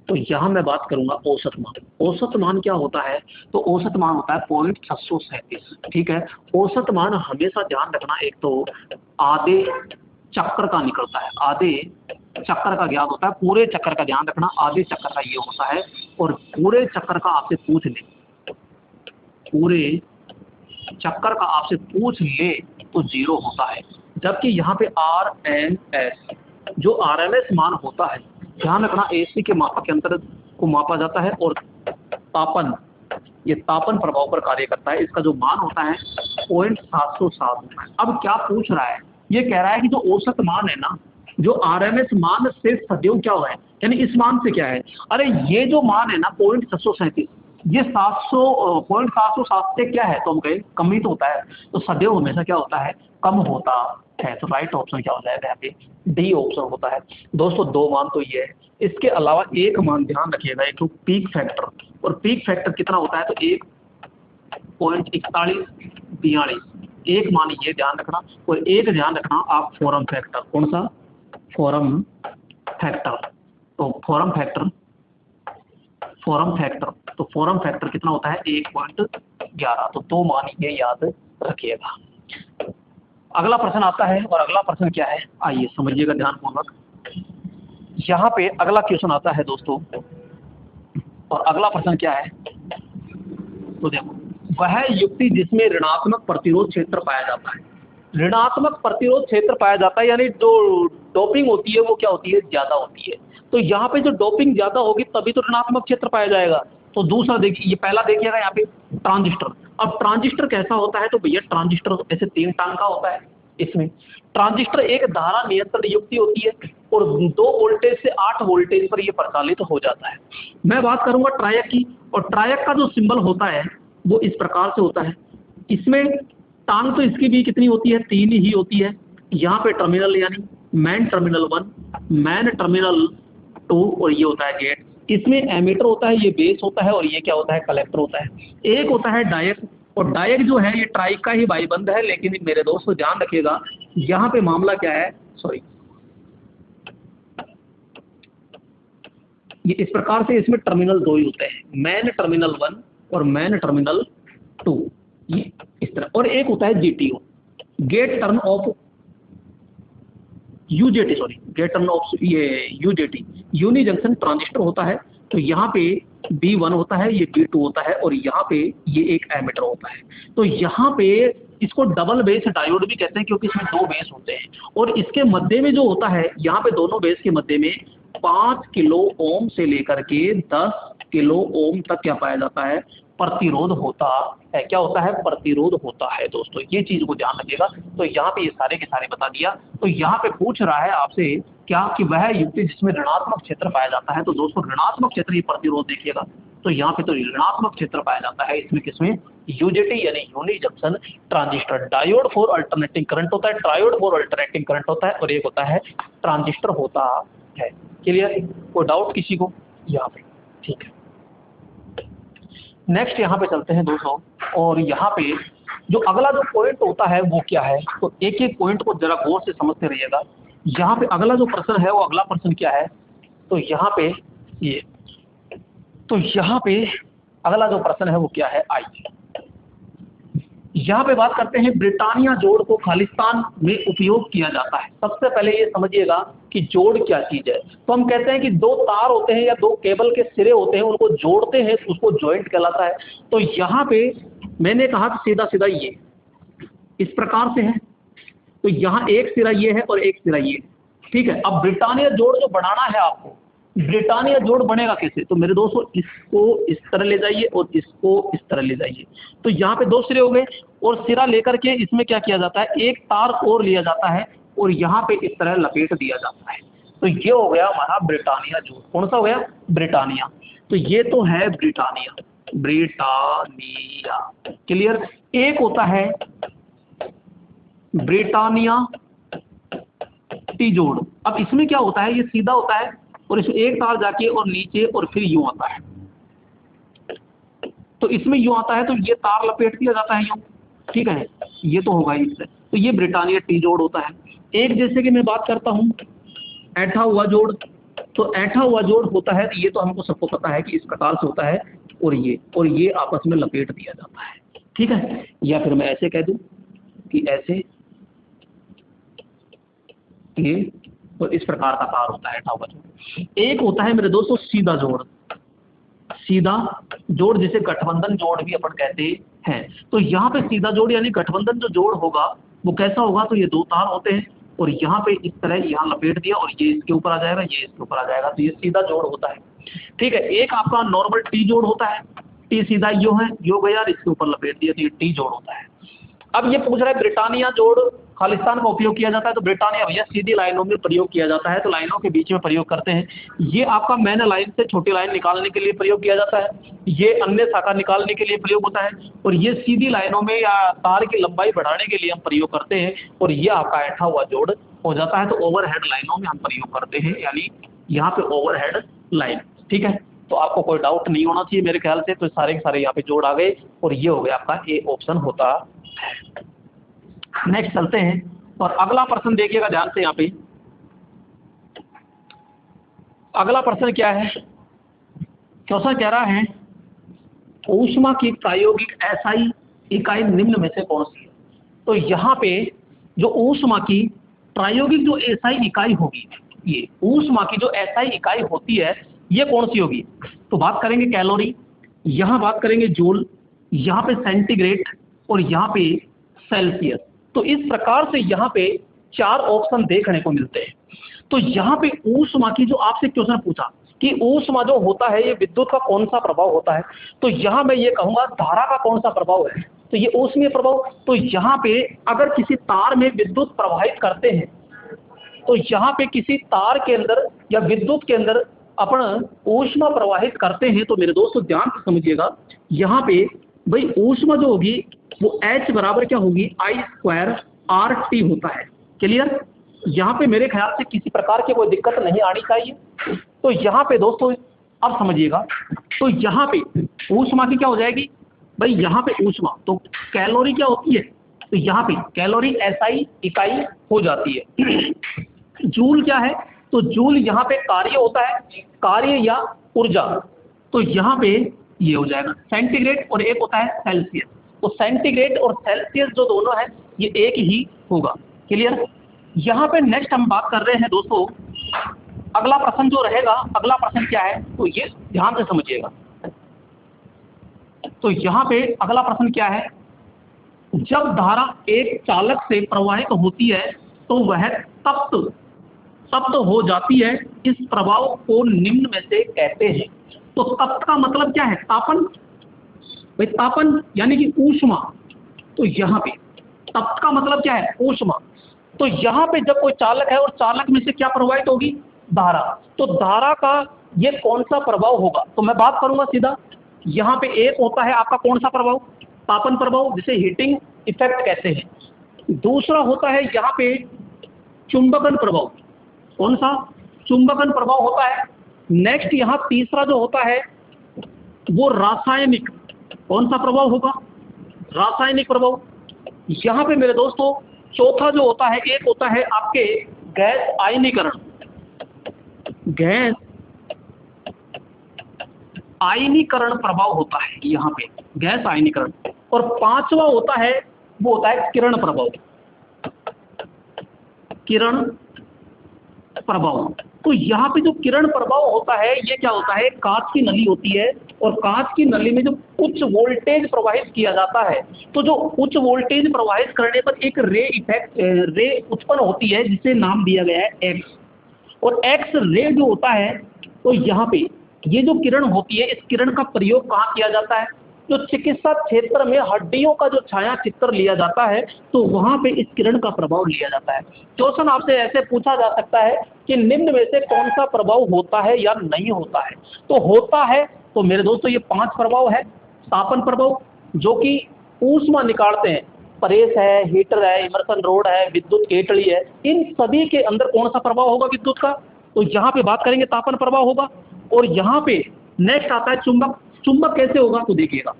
तो यहाँ मैं बात करूंगा औसत मान। औसत मान क्या होता है? तो औसत मान होता है 0.637। ठीक है, औसत मान हमेशा ध्यान रखना, एक तो आधे चक्कर का निकलता है, आधे चक्कर का ज्ञात होता है, पूरे चक्कर का ध्यान रखना, आधे चक्कर का ये होता है। और पूरे चक्कर का आपसे पूछ ले, पूरे चक्कर का आपसे पूछ ले तो 0 होता है। जबकि यहाँ पे RMS, जो RMS मान होता है, ध्यान रखना, AC के मापक के अंतर को मापा जाता है और तापन, ये तापन प्रभाव पर कार्य करता है। इसका जो मान होता है 0.707 होता है। अब क्या पूछ रहा है? ये कह रहा है कि जो औसत मान है ना, जो RMS मान से सदैव क्या हुआ है, यानी इस मान से क्या है? अरे ये जो मान है ना 0.637, ये 0.707 से क्या है? तो हम कहें कम ही तो होता है। तो सदैव हमेशा क्या होता है? कम होता है। तो राइट ऑप्शन क्या हो जाएगा? यहाँ पे डी ऑप्शन होता है। दोस्तों 2 मान तो ये है, इसके अलावा एक मान ध्यान रखिएगा, एक पीक फैक्टर। और पीक फैक्टर कितना होता है? तो 1.4142, एक मान ये ध्यान रखना। और एक ध्यान रखना आप फॉर्म फैक्टर, कौन सा? Form factor. तो फॉर्म फैक्टर, फॉर्म फैक्टर, तो फॉर्म फैक्टर कितना होता है? 1.11। तो 2 मान ये याद रखिएगा। अगला प्रश्न आता है, और अगला प्रश्न क्या है? आइए समझिएगा ध्यानपूर्वक। यहाँ पे अगला क्वेश्चन आता है दोस्तों, और अगला प्रश्न क्या है, तो देखो, वह युक्ति जिसमें ऋणात्मक प्रतिरोध क्षेत्र पाया जाता है। ऋणात्मक प्रतिरोध क्षेत्र पाया जाता है यानी जो डोपिंग होती है वो क्या होती है, ज्यादा होती है। तो यहाँ पे जो डोपिंग ज्यादा होगी तभी तो ऋणात्मक क्षेत्र पाया जाएगा। तो दूसरा देखिए, ये पहला देखिएगा यहाँ पे ट्रांजिस्टर। अब ट्रांजिस्टर कैसा होता है, तो भैया ट्रांजिस्टर ऐसे 3 टांग का होता है। इसमें ट्रांजिस्टर एक धारा नियंत्रण युक्ति होती है और 2 वोल्टेज से 8 वोल्टेज पर यह प्रचालित हो जाता है। मैं बात करूंगा ट्रायक की, और ट्रायक का जो सिंबल होता है वो इस प्रकार से होता है। इसमें टांग तो इसकी भी कितनी होती है, 3 ही होती है। यहाँ पे टर्मिनल यानी मैन टर्मिनल 1, मैन टर्मिनल 2 और ये होता है गेट। इसमें एमीटर होता है, ये बेस होता है, और ये क्या होता है, कलेक्टर होता है। एक होता है डायक, और डायक जो है ये ट्राइक का ही भाईबंद है, लेकिन मेरे दोस्तों ध्यान रखिएगा यहाँ पे मामला क्या है, सॉरी, ये इस प्रकार से इसमें टर्मिनल 2 ही होते हैं, मैन टर्मिनल 1 और मैन टर्मिनल 2, ये इस तरह। और एक होता है GTO, gate turn off UJT, sorry gate turn off ये यूजेटी, यूनि जंक्शन ट्रांजिस्टर होता है। तो यहाँ पे B1 होता है, ये B2 होता है, और यहाँ पे ये एक एमीटर होता है। तो यहाँ पे इसको डबल बेस डायोड भी कहते हैं क्योंकि इसमें 2 बेस होते हैं, और इसके मध्य में जो होता है, यहाँ पे दोनों बेस के मध्य में 5 किलो ओम से लेकर के 10 किलो ओम तक क्या पाया जाता है, प्रतिरोध होता है। क्या होता है, प्रतिरोध होता है दोस्तों, ये चीज को ध्यान रखिएगा। तो यहाँ पे ये सारे के सारे बता दिया। तो यहाँ पे पूछ रहा है आपसे क्या, कि वह युक्ति जिसमें ऋणात्मक क्षेत्र पाया जाता है। तो दोस्तों ऋणात्मक क्षेत्र, ये प्रतिरोध देखिएगा, तो यहाँ पे तो ऋणात्मक क्षेत्र पाया जाता है इसमें, किसमें, यूजेटी यानी unijunction transistor. Diode for alternating current होता है, ट्रायोड फॉर अल्टरनेटिंग करंट होता है, और एक होता है ट्रांजिस्टर होता है। क्लियर, कोई डाउट किसी को यहाँ पे, ठीक है। नेक्स्ट यहाँ पे चलते हैं दोस्तों, और यहाँ पे जो अगला जो पॉइंट होता है वो क्या है, तो एक एक पॉइंट को जरा गौर से समझते रहिएगा। यहाँ पे अगला जो प्रश्न है वो अगला प्रश्न क्या है, तो यहाँ पे ये, तो यहाँ पे अगला जो प्रश्न है वो क्या है, आइए यहाँ पे बात करते हैं। ब्रिटानिया जोड़ को खालिस्तान में उपयोग किया जाता है। सबसे पहले ये समझिएगा कि जोड़ क्या चीज है। तो हम कहते हैं कि 2 तार होते हैं या 2 केबल के सिरे होते हैं, उनको जोड़ते हैं, उसको जॉइंट कहलाता है। तो यहाँ पे मैंने कहा कि सीधा सीधा ये इस प्रकार से है, तो यहाँ एक सिरा ये है और एक सिरा ये, ठीक है। अब ब्रिटानिया जोड़ जो बनाना है आपको, ब्रिटानिया जोड़ बनेगा कैसे, तो मेरे दोस्तों इसको इस तरह ले जाइए और इसको इस तरह ले जाइए। तो यहाँ पे 2 सिरे हो गए, और सिरा लेकर के इसमें क्या किया जाता है, एक तार और लिया जाता है और यहाँ पे इस तरह लपेट दिया जाता है। तो ये हो गया हमारा ब्रिटानिया जोड़। कौन सा हो गया, ब्रिटानिया। तो ये तो है ब्रिटानिया, ब्रिटानिया, क्लियर। एक होता है ब्रिटानिया टी जोड़। अब इसमें क्या होता है, ये सीधा होता है और इसमें एक तार जाके और नीचे और फिर यूं आता है। तो इसमें यूं आता है तो ये तार लपेट दिया जाता है यूं, ठीक है, ये तो होगा इससे। तो ये ब्रिटानिया टी जोड़ होता है। एक जैसे कि मैं बात करता हूं ऐठा हुआ जोड़, तो ऐठा हुआ जोड़ होता है, ये तो हमको सबको पता है कि इस प्रकार से होता है, और ये आपस में लपेट दिया जाता है, ठीक है। या फिर मैं ऐसे कह दूं कि ऐसे ये, और इस प्रकार का तार होता है ऐठा हुआ जोड़। एक होता है मेरे दोस्तों सीधा जोड़, सीधा जोड़ जिसे गठबंधन जोड़ भी अपन कहते हैं। तो यहाँ पे सीधा जोड़ यानी गठबंधन जो जोड़ होगा वो कैसा होगा, तो ये 2 तार होते हैं और यहाँ पे इस तरह यहाँ लपेट दिया और ये इसके ऊपर आ जाएगा, ये इसके ऊपर आ जाएगा, तो ये सीधा जोड़ होता है, ठीक है। एक आपका नॉर्मल टी जोड़ होता है, टी सीधा यो है, यो गया इसके ऊपर लपेट दिया, तो ये टी जोड़ होता है। अब ये पूछ रहा है ब्रिटानिया जोड़ खालिस्तान का उपयोग किया जाता है। तो ब्रिटानिया भैया सीधी लाइनों में प्रयोग किया जाता है, तो लाइनों के बीच में प्रयोग करते हैं। ये आपका मैन लाइन से छोटी लाइन निकालने के लिए प्रयोग किया जाता है, ये अन्य शाखा निकालने के लिए प्रयोग होता है, और ये सीधी लाइनों में या तार की लंबाई बढ़ाने के लिए हम प्रयोग करते हैं, और ये आपका ऐठा हुआ जोड़ हो जाता है। तो ओवरहेड लाइनों में हम प्रयोग करते हैं, यानी यहाँ पे ओवरहेड लाइन, ठीक है। तो आपको कोई डाउट नहीं होना चाहिए मेरे ख्याल से। तो सारे के सारे यहाँ पे जोड़ आ गए, और ये हो गया आपका ए ऑप्शन होता है। नेक्स्ट चलते हैं, और अगला प्रश्न देखिएगा ध्यान से। यहाँ पे अगला प्रश्न क्या है, क्वेश्चन कह रहा है ऊष्मा की प्रायोगिक एसआई इकाई निम्न में से कौन सी है। तो यहाँ पे जो ऊष्मा की प्रायोगिक जो एसआई इकाई होगी ये ऊष्मा की जो एसआई इकाई होती है ये कौन सी होगी? तो बात करेंगे कैलोरी, यहाँ बात करेंगे जूल, यहाँ पे सेंटीग्रेड और यहाँ पे सेल्सियस। तो इस प्रकार से यहाँ पे 4 ऑप्शन देखने को मिलते हैं। तो यहाँ पे ऊष्मा की जो आपसे क्वेश्चन पूछा कि ऊष्मा जो होता है ये विद्युत का कौन सा प्रभाव होता है, तो यहाँ मैं ये कहूँगा धारा का कौन सा प्रभाव है, तो ये ऊष्मीय प्रभाव। तो यहाँ पे अगर किसी तार में विद्युत प्रवाहित करते हैं तो यहाँ पे किसी तार के अंदर या विद्युत के अंदर अपन ऊष्मा प्रवाहित करते हैं, तो मेरे दोस्तों ध्यान से समझिएगा, यहाँ पे भाई ऊष्मा जो होगी वो H बराबर क्या होगी, I² RT होता है। क्लियर? यहाँ पे मेरे ख्याल से किसी प्रकार की कोई दिक्कत नहीं आनी चाहिए। तो यहाँ पे दोस्तों अब समझिएगा, तो यहाँ पे ऊष्मा की क्या हो जाएगी भाई, यहाँ पे ऊष्मा तो कैलोरी क्या होती है, तो यहाँ पे कैलोरी एसआई इकाई हो जाती है। जूल क्या है, तो जूल यहाँ पे कार्य होता है, कार्य या ऊर्जा, तो यहाँ पे ये हो जाएगा सेंटीग्रेड और एक होता है सेल्सियस। तो सेंटीग्रेड और सेल्सियस जो दोनों है ये एक ही होगा। क्लियर? यहाँ पे नेक्स्ट हम बात कर रहे हैं दोस्तों, अगला प्रश्न जो रहेगा, अगला प्रश्न क्या है, तो ये ध्यान से समझिएगा। तो यहाँ पे अगला प्रश्न क्या है, जब धारा एक चालक से प्रवाहित होती है तो वह तप्त हो जाती है, इस प्रभाव को निम्न में से कहते हैं। तो तप्त का मतलब क्या है, तापन। भाई तापन यानी कि ऊष्मा। तो यहाँ पे तप्त का मतलब क्या है, ऊष्मा। तो यहाँ पे जब कोई चालक है और चालक में से क्या प्रवाहित होगी, धारा, तो धारा का ये कौन सा प्रभाव होगा, तो मैं बात करूंगा सीधा। यहाँ पे एक होता है आपका कौन सा प्रभाव, तापन प्रभाव, जिसे हीटिंग इफेक्ट कहते हैं। दूसरा होता है यहाँ पे चुंबकन प्रभाव, कौन सा, चुंबकन प्रभाव होता है। नेक्स्ट यहाँ तीसरा जो होता है वो रासायनिक, कौन सा प्रभाव होगा, रासायनिक प्रभाव। यहाँ पे मेरे दोस्तों चौथा जो होता है, एक होता है आपके गैस आयनीकरण, गैस आयनीकरण प्रभाव होता है यहाँ पे, गैस आयनीकरण। और पांचवा होता है वो होता है किरण प्रभाव, किरण प्रभाव। तो यहाँ पे जो किरण प्रभाव होता है ये क्या होता है, कांच की नली होती है और कांच की नली में जो उच्च वोल्टेज प्रवाहित किया जाता है, तो जो उच्च वोल्टेज प्रवाहित करने पर एक रे उत्पन्न होती है जिसे नाम दिया गया है एक्स। और एक्स रे जो होता है, तो यहाँ पे ये जो किरण होती है, इस किरण का प्रयोग कहाँ किया जाता है, जो चिकित्सा क्षेत्र में हड्डियों का जो छाया चित्र लिया जाता है, तो वहां पे इस किरण का प्रभाव लिया जाता है। क्वेश्चन आपसे ऐसे पूछा जा सकता है कि निम्न में से कौन सा प्रभाव होता है या नहीं होता है, तो होता है तो मेरे दोस्तों ये 5 प्रभाव है। तापन प्रभाव जो कि ऊष्मा निकालते हैं, प्रेस है, हीटर है, इमर्सन रोड है, विद्युत केतली है, इन सभी के अंदर कौन सा प्रभाव होगा विद्युत का, तो यहाँ पे बात करेंगे तापन प्रभाव होगा। और यहाँ पे नेक्स्ट आता है चुंबक। चुंबक कैसे होगा, तो देखिएगा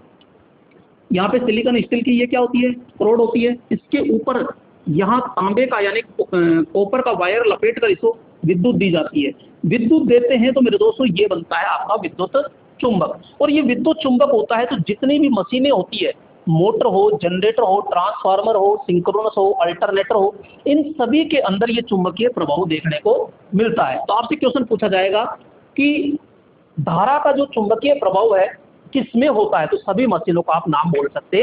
यहाँ पे सिलिकॉन स्टील की ये क्या होती है, रॉड होती है, इसके ऊपर यहाँ तांबे का यानी कॉपर का वायर लपेट कर इसको विद्युत दी जाती है। विद्युत देते हैं तो मेरे दोस्तों ये बनता है आपका विद्युत चुंबक। और ये विद्युत चुंबक होता है तो जितनी भी मशीनें होती है, मोटर हो, जनरेटर हो, ट्रांसफार्मर हो, सिंक्रोनस हो, अल्टरनेटर हो, इन सभी के अंदर ये चुंबकीय प्रभाव देखने को मिलता है। तो आपसे क्वेश्चन पूछा जाएगा कि धारा का जो चुंबकीय प्रभाव है किसमें होता है, तो सभी मशीनों का आप नाम बोल सकते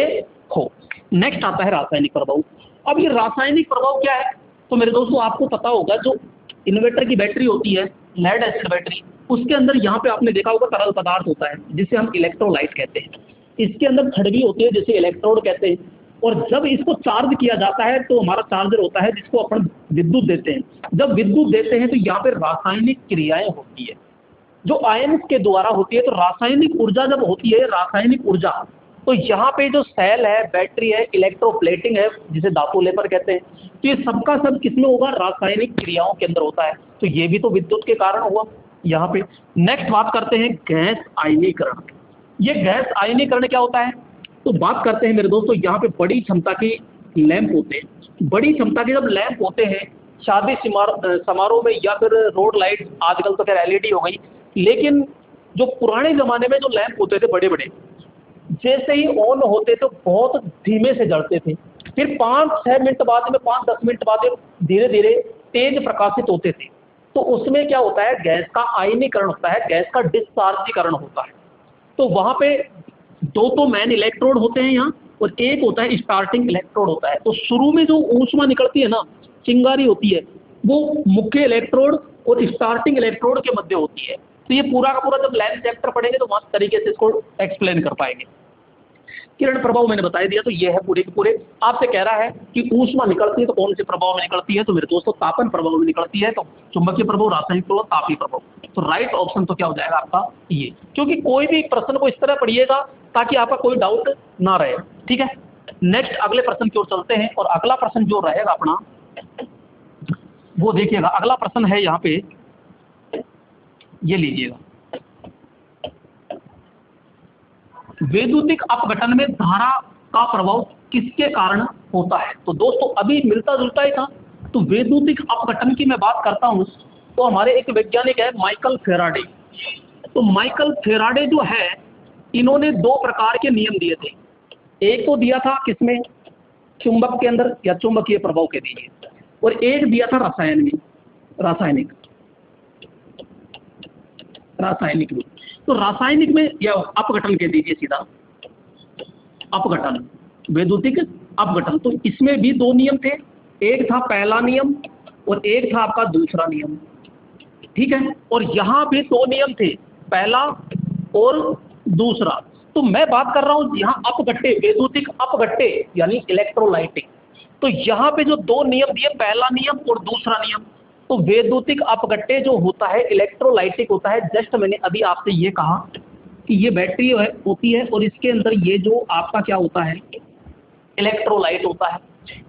हो। नेक्स्ट आता है रासायनिक प्रभाव। अब ये रासायनिक प्रभाव क्या है, तो मेरे दोस्तों आपको पता होगा जो इन्वर्टर की बैटरी होती है, लेड एसिड बैटरी, उसके अंदर यहाँ पे आपने देखा होगा तरल पदार्थ होता है जिसे हम इलेक्ट्रोलाइट कहते हैं। इसके अंदर छड़वी होती है जिसे इलेक्ट्रोड कहते हैं। और जब इसको चार्ज किया जाता है तो हमारा चार्जर होता है जिसको अपन विद्युत देते हैं। जब विद्युत देते हैं तो यहाँ पे रासायनिक क्रियाएं होती है जो आयन के द्वारा होती है। तो रासायनिक ऊर्जा जब होती है, रासायनिक ऊर्जा, तो यहाँ पे जो सेल है, बैटरी है, इलेक्ट्रोप्लेटिंग है जिसे धातु लेपर कहते हैं, तो ये सबका सब किसमें होगा, रासायनिक क्रियाओं के अंदर होता है। तो ये भी तो विद्युत के कारण हुआ यहाँ पे। नेक्स्ट बात करते हैं गैस आयनीकरण। ये गैस आयनीकरण क्या होता है, तो बात करते हैं मेरे दोस्तों, यहाँ पे बड़ी क्षमता के लैंप होते हैं। बड़ी क्षमता के जब लैंप होते हैं शादी समारोह में या फिर रोड लाइट, आजकल तो खैर एलईडी हो गई, लेकिन जो पुराने जमाने में जो लैंप होते थे बड़े बड़े, जैसे ही ऑन होते तो बहुत धीमे से जलते थे, फिर 5-6 मिनट बाद में, 5-10 मिनट बाद में धीरे धीरे तेज प्रकाशित होते थे। तो उसमें क्या होता है, गैस का आयनीकरण होता है, गैस का डिस्चार्जीकरण होता है। तो वहां पे दो तो मेन इलेक्ट्रोड होते हैं यहाँ, और एक होता है स्टार्टिंग इलेक्ट्रोड होता है। तो शुरू में जो ऊष्मा निकलती है ना, चिंगारी होती है, वो मुख्य इलेक्ट्रोड और स्टार्टिंग इलेक्ट्रोड के मध्य होती है। तो ये पूरा का पूरा जब लेंथ चैप्टर पढ़ेंगे तो मस्त तरीके से इसको एक्सप्लेन कर पाएंगे। किरण प्रभाव मैंने बता दिया, तो ये है पूरे के पूरे। आपसे कह रहा है कि ऊष्मा निकलती है तो कौन से प्रभाव में निकलती है, तो मेरे दोस्तों तापन प्रभाव में निकलती है। तो चुंबकीय प्रभाव, रासायनिक प्रभाव, तापीय प्रभाव। तो राइट ऑप्शन तो क्या हो जाएगा आपका ये, क्योंकि कोई भी प्रश्न को इस तरह पढ़िएगा ताकि आपका कोई डाउट ना रहे। ठीक है, नेक्स्ट अगले प्रश्न की ओर चलते हैं। और अगला प्रश्न जो रहेगा अपना, वो देखिएगा, अगला प्रश्न है यहाँ पे, ये लीजिएगा, वैद्युतिक अपघटन में धारा का प्रभाव किसके कारण होता है। तो दोस्तों अभी मिलता जुलता ही था। तो वैद्युतिक अपघटन की मैं बात करता हूं तो हमारे एक वैज्ञानिक है माइकल फेराडे। तो माइकल फेराडे जो है, इन्होंने दो प्रकार के नियम दिए थे। एक तो दिया था किसमें, चुंबक के अंदर या चुंबकीय प्रभाव के दिए, और एक दिया था रसायन में, रासायनिक में। तो रासायनिक में या अपघटन के दीजिए सीधा, अपघटन, वैद्युतिक अपघटन। तो इसमें भी दो नियम थे, एक था पहला नियम और एक था आपका दूसरा नियम। ठीक है, और यहां भी दो नियम थे, पहला और दूसरा। तो मैं बात कर रहा हूं यहां अपघट्टे, वैद्युतिक अपघट्टे यानी इलेक्ट्रोलाइटिक। तो यहां पे जो दो नियम दिए, पहला नियम और दूसरा नियम, तो वैद्युतिक अपघट्टे जो होता है इलेक्ट्रोलाइटिक होता है। जस्ट मैंने अभी आपसे ये कहा कि ये बैटरी होती है और इसके अंदर ये जो आपका क्या होता है, इलेक्ट्रोलाइट होता है।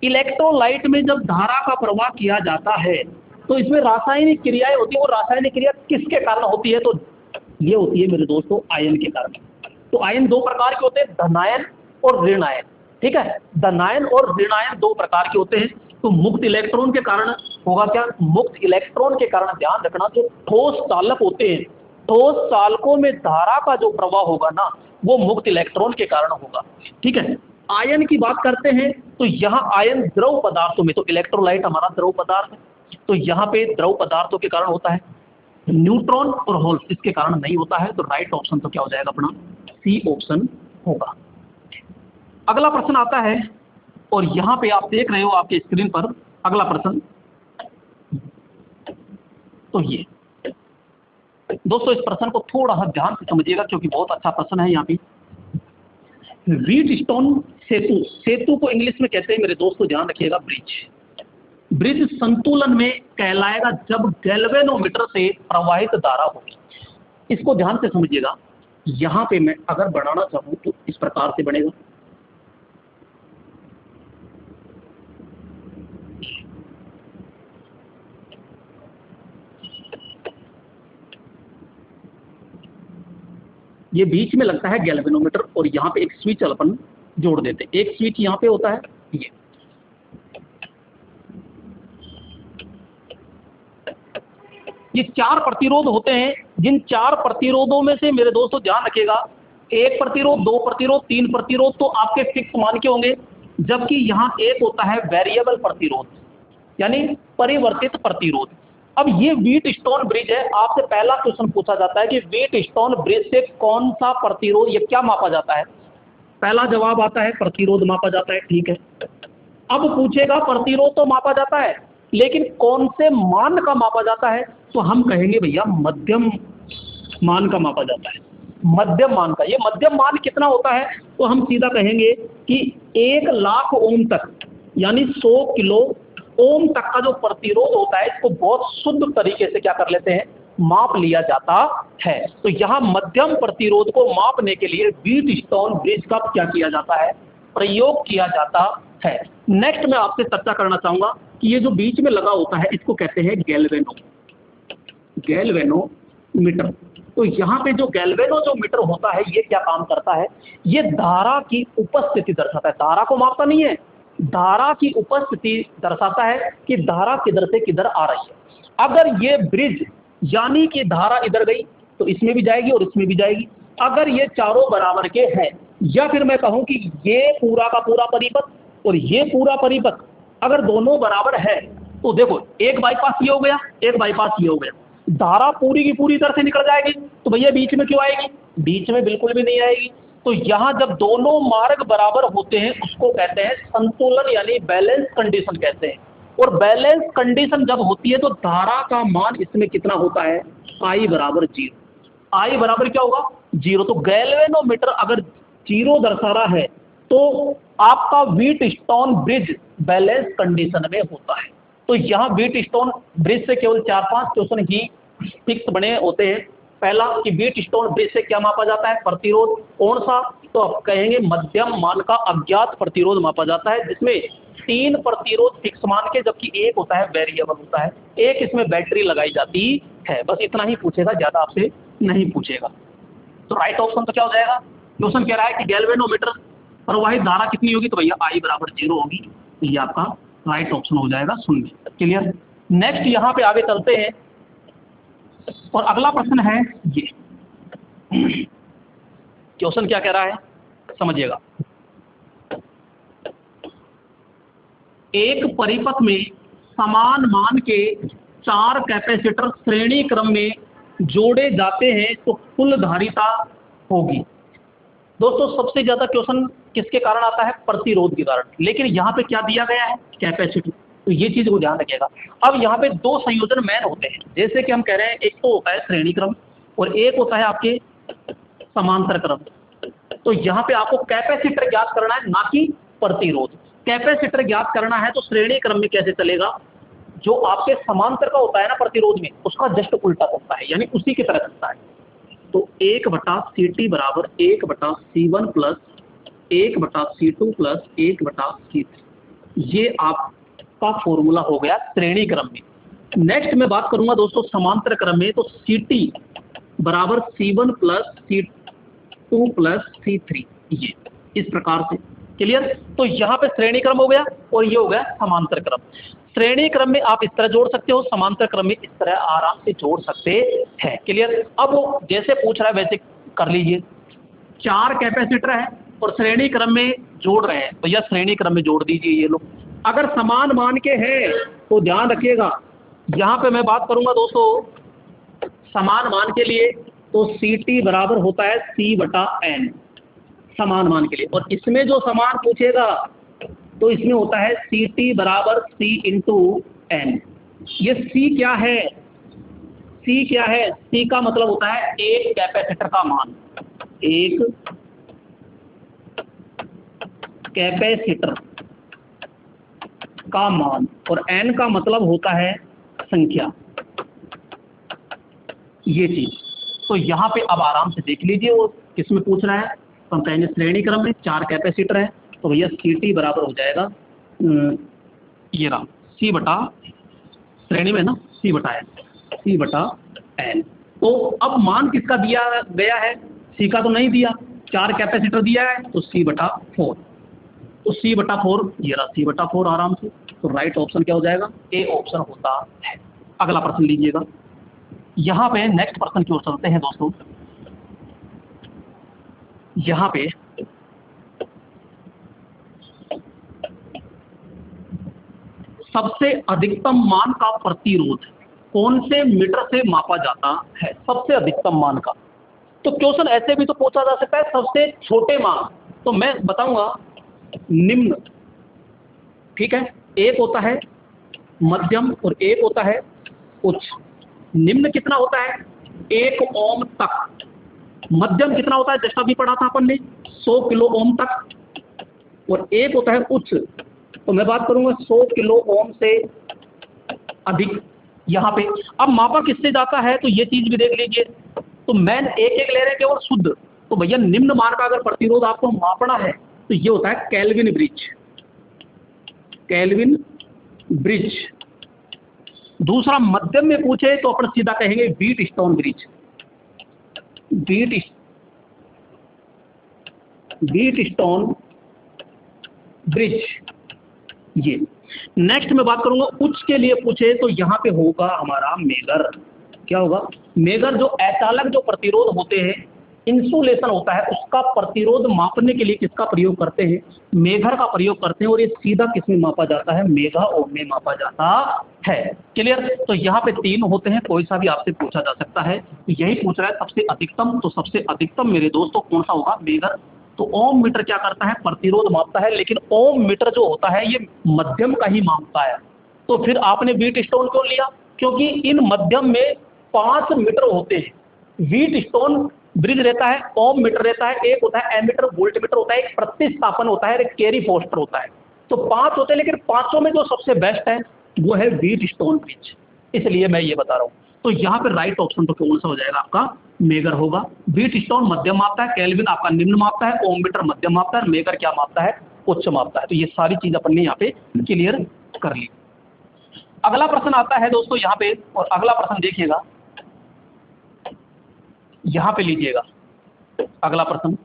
इलेक्ट्रोलाइट में जब धारा का प्रवाह किया जाता है तो इसमें रासायनिक क्रियाएं होती है। और रासायनिक क्रिया किसके कारण होती है, तो ये होती है मेरे दोस्तों आयन के कारण। तो आयन दो प्रकार के होते हैं, धनायन और ऋण आयन। ठीक है, धनायन और ऋण आयन दो प्रकार के होते हैं। तो मुक्त इलेक्ट्रॉन के कारण होगा क्या, मुक्त इलेक्ट्रॉन के कारण ध्यान रखना, जो ठोस चालक होते हैं, ठोस चालकों में धारा का जो प्रवाह होगा ना, वो मुक्त इलेक्ट्रॉन के कारण होगा। ठीक है, आयन की बात करते हैं तो यहाँ आयन द्रव पदार्थों में, तो इलेक्ट्रोलाइट हमारा द्रव पदार्थ है, तो यहाँ पे द्रव पदार्थों के कारण होता है। न्यूट्रॉन और होल्स इसके कारण नहीं होता है। तो राइट ऑप्शन तो क्या हो जाएगा अपना, सी ऑप्शन होगा। अगला प्रश्न आता है, और यहां पे आप देख रहे हो आपके स्क्रीन पर अगला प्रश्न। तो ये दोस्तों इस प्रश्न को थोड़ा सा ध्यान से समझिएगा क्योंकि बहुत अच्छा प्रश्न है। यहाँ पे व्हीटस्टोन सेतु, सेतु को इंग्लिश में कहते हैं मेरे दोस्तों, ध्यान रखिएगा, ब्रिज। ब्रिज संतुलन में कहलाएगा जब गैल्वेनोमीटर से प्रवाहित धारा होगी। इसको ध्यान से समझिएगा। यहां पे मैं अगर बनाना चाहूं तो इस प्रकार से बनेगा। ये बीच में लगता है गैल्वेनोमीटर और यहाँ पे एक स्विच अपन जोड़ देते हैं। एक स्विच यहाँ पे होता है, ये चार प्रतिरोध होते हैं। जिन चार प्रतिरोधों में से मेरे दोस्तों ध्यान रखिएगा, एक प्रतिरोध, दो प्रतिरोध, तीन प्रतिरोध तो आपके फिक्स मान के होंगे, जबकि यहाँ एक होता है वेरिएबल प्रतिरोध यानी परिवर्तित प्रतिरोध। अब ये व्हीटस्टोन ब्रिज है। आपसे पहला क्वेश्चन पूछा जाता है कि व्हीटस्टोन ब्रिज से कौन सा प्रतिरोध, ये क्या मापा जाता है। पहला जवाब आता है प्रतिरोध मापा जाता है। ठीक है, अब पूछेगा प्रतिरोध तो मापा जाता है लेकिन कौन से मान का मापा जाता है, तो हम कहेंगे भैया मध्यम मान का मापा जाता है, मध्यम मान का। ये मध्यम मान कितना होता है, तो हम सीधा कहेंगे कि 1,00,000 ओम तक यानी 100 किलो ओम तक का जो प्रतिरोध होता है, इसको बहुत शुद्ध तरीके से क्या कर लेते हैं, माप लिया जाता है। तो यहाँ मध्यम प्रतिरोध को मापने के लिए व्हीटस्टोन ब्रिज का क्या किया जाता है, प्रयोग किया जाता है। नेक्स्ट मैं आपसे चर्चा करना चाहूंगा कि ये जो बीच में लगा होता है इसको कहते हैं गैल्वेनोमीटर। तो यहाँ पे जो गैल्वेनोमीटर होता है ये क्या काम करता है, ये धारा की उपस्थिति दर्शाता है। धारा को मापता नहीं है, धारा की उपस्थिति दर्शाता है कि धारा किधर से किधर आ रही है। अगर ये ब्रिज यानी कि धारा इधर गई तो इसमें भी जाएगी और इसमें भी जाएगी। अगर ये चारों बराबर के हैं, या फिर मैं कहूं कि ये पूरा का पूरा परिपथ और ये पूरा परिपथ अगर दोनों बराबर है, तो देखो एक बाईपास ये हो गया, एक बाईपास ये हो गया, धारा पूरी की पूरी तरह से निकल जाएगी, तो भैया बीच में क्यों आएगी? बीच में बिल्कुल भी नहीं आएगी। तो यहां जब दोनों मार्ग बराबर होते हैं उसको कहते हैं संतुलन, यानी बैलेंस कंडीशन कहते हैं। और बैलेंस कंडीशन जब होती है तो धारा का मान इसमें कितना होता है? I बराबर 0। I बराबर क्या होगा? 0। तो गैल्वेनोमीटर अगर 0 दर्शा रहा है तो आपका व्हीटस्टोन ब्रिज बैलेंस कंडीशन में होता है। तो यहाँ व्हीटस्टोन ब्रिज से केवल 4-5 क्वेश्चन ही फिक्स बने होते हैं। पहला कि व्हीटस्टोन ब्रिज से क्या मापा जाता है? प्रतिरोध। कौन सा? तो आप कहेंगे मध्यम मान का अज्ञात प्रतिरोध मापा जाता है, जिसमें 3 प्रतिरोध फिक्स मान के, जबकि एक होता है वेरिएबल होता है, एक इसमें बैटरी लगाई जाती है। बस इतना ही पूछेगा, ज्यादा आपसे नहीं पूछेगा। तो राइट ऑप्शन तो क्या हो जाएगा? क्वेश्चन कह रहा है कि गैल्वेनोमीटर प्रवाहित धारा कितनी होगी? तो भैया I बराबर 0 होगी। तो ये आपका राइट ऑप्शन हो जाएगा शून्य। क्लियर? नेक्स्ट यहाँ पे आगे चलते हैं और अगला प्रश्न है ये। क्वेश्चन क्या कह रहा है समझिएगा। एक परिपथ में समान मान के 4 कैपेसिटर श्रेणी क्रम में जोड़े जाते हैं तो कुल धारिता होगी। दोस्तों सबसे ज्यादा क्वेश्चन किसके कारण आता है? प्रतिरोध के कारण। लेकिन यहाँ पे क्या दिया गया है? कैपेसिटी। तो ये चीज को ध्यान रखिएगा। अब यहाँ पे 2 संयोजन मैन होते हैं, जैसे कि हम कह रहे हैं एक तो होता है श्रेणी क्रम और एक होता है आपके समांतर क्रम। तो यहाँ पे आपको कैपेसिटर ज्ञात करना है, ना कि प्रतिरोध। कैपेसिटर ज्ञात करना है तो श्रेणी क्रम में कैसे चलेगा? जो आपके समांतर का होता है ना प्रतिरोध में, उसका जस्ट उल्टा होता है, यानी उसी की तरह चलता है। तो 1/CT बराबर 1/C1 plus 1/C2 plus 1/C3, ये आपका फॉर्मूला हो गया श्रेणी क्रम में। नेक्स्ट मैं बात करूंगा दोस्तों समांतर क्रम में, तो CT बराबर C1 plus C2 plus C3, ये इस प्रकार से। क्लियर? तो यहाँ पे श्रेणी क्रम हो गया और ये हो गया समांतर क्रम। श्रेणी क्रम में आप इस तरह जोड़ सकते हो, समांतर क्रम में इस तरह आराम से जोड़ सकते हैं। क्लियर? अब वो जैसे पूछ रहा है वैसे कर लीजिए। 4 कैपेसिटर है और श्रेणी क्रम में जोड़ रहे हैं, तो यह श्रेणी क्रम में जोड़ दीजिए ये लोग। अगर समान मान के हैं तो ध्यान रखिएगा, यहाँ पे मैं बात करूंगा दोस्तों समान मान के लिए, तो CT बराबर होता है C/N समान मान के लिए। और इसमें जो समान पूछेगा तो इसमें होता है CT बराबर C/N। ये C क्या है? C क्या है? C का मतलब होता है एक कैपेसिटर का मान, एक कैपेसिटर का मान, और N का मतलब होता है संख्या, ये चीज। तो यहाँ पे अब आराम से देख लीजिए वो किसमें पूछ रहा है। तो हम कहेंगे श्रेणी क्रम में 4 कैपेसिटर है, तो भैया CT बराबर हो जाएगा ये रहा C/ श्रेणी में ना C/N। तो अब मान किसका दिया गया है? C का तो नहीं दिया, 4 कैपेसिटर दिया है तो C/4। तो C/4 ये रहा C/4 आराम से। तो राइट ऑप्शन क्या हो जाएगा? A ऑप्शन होता है। अगला प्रश्न लीजिएगा। यहाँ पे नेक्स्ट प्रश्न की ओर चलते हैं दोस्तों। यहाँ पे सबसे अधिकतम मान का प्रतिरोध कौन से मीटर से मापा जाता है? सबसे अधिकतम मान का। तो क्वेश्चन ऐसे भी तो पूछा जा सकता है सबसे छोटे मान, तो मैं बताऊंगा निम्न। ठीक है? एक होता है मध्यम और एक होता है उच्च। निम्न कितना होता है? 1 ओम तक। मध्यम कितना होता है? जैसा भी पढ़ा था अपन ने 100 किलो ओम तक। और एक होता है उच्च, तो मैं बात करूंगा 100 किलो ओम से अधिक। यहाँ पे अब मापा किससे जाता है तो ये चीज भी देख लीजिए। तो मैन एक ले रहे हैं केवल शुद्ध, तो भैया निम्न मान का अगर प्रतिरोध आपको मापना है तो ये होता है केल्विन ब्रिज। Kelvin bridge. दूसरा मध्यम में पूछे तो अपन सीधा कहेंगे व्हीटस्टोन ब्रिज। व्हीटस्टोन ब्रिज ये। नेक्स्ट मैं बात करूंगा उच्च के लिए पूछे तो यहाँ पे होगा हमारा मेगर। क्या होगा? मेगर। जो अचालक जो प्रतिरोध होते हैं इंसुलेशन होता है उसका प्रतिरोध मापने के लिए किसका प्रयोग करते हैं? मेगर का प्रयोग करते हैं। और ये सीधा किसमें मापा जाता है? मेगा ओम में मापा जाता है। क्लियर? तो यहाँ पे 3 होते हैं, कोई सा भी आपसे पूछा जा सकता है। यही पूछ रहा है सबसे अधिकतम, तो सबसे अधिकतम मेरे दोस्तों कौन सा होगा? मेगर। तो ओम मीटर क्या करता है? प्रतिरोध मापता है, लेकिन ओम मीटर जो होता है ये मध्यम का ही मापता है। तो फिर आपने व्हीट स्टोन क्यों लिया? क्योंकि इन मध्यम में 5 मीटर होते हैं। व्हीट स्टोन ब्रिज रहता है, ओम मीटर रहता है, एक होता है एमीटर, वोल्ट मीटर होता है, एक प्रतिस्थापन होता है, एक कैरी फोस्टर होता है। तो 5 होते हैं, लेकिन पांचों में जो सबसे बेस्ट है वो है व्हीट स्टोन ब्रिज, इसलिए मैं ये बता रहा हूँ। तो यहाँ पे राइट ऑप्शन तो कौन सा हो जाएगा? आपका मेगर होगा। व्हीट स्टोन मध्यम मापता है, केल्विन आपका निम्न मापता है, ओम मीटर मध्यम मापता है, मेगर क्या मापता है? उच्च मापता है। तो ये सारी चीज अपन ने यहाँ पे क्लियर कर ली। अगला प्रश्न आता है दोस्तों यहाँ पे, और अगला प्रश्न देखिएगा, यहां पे लीजिएगा अगला प्रश्न।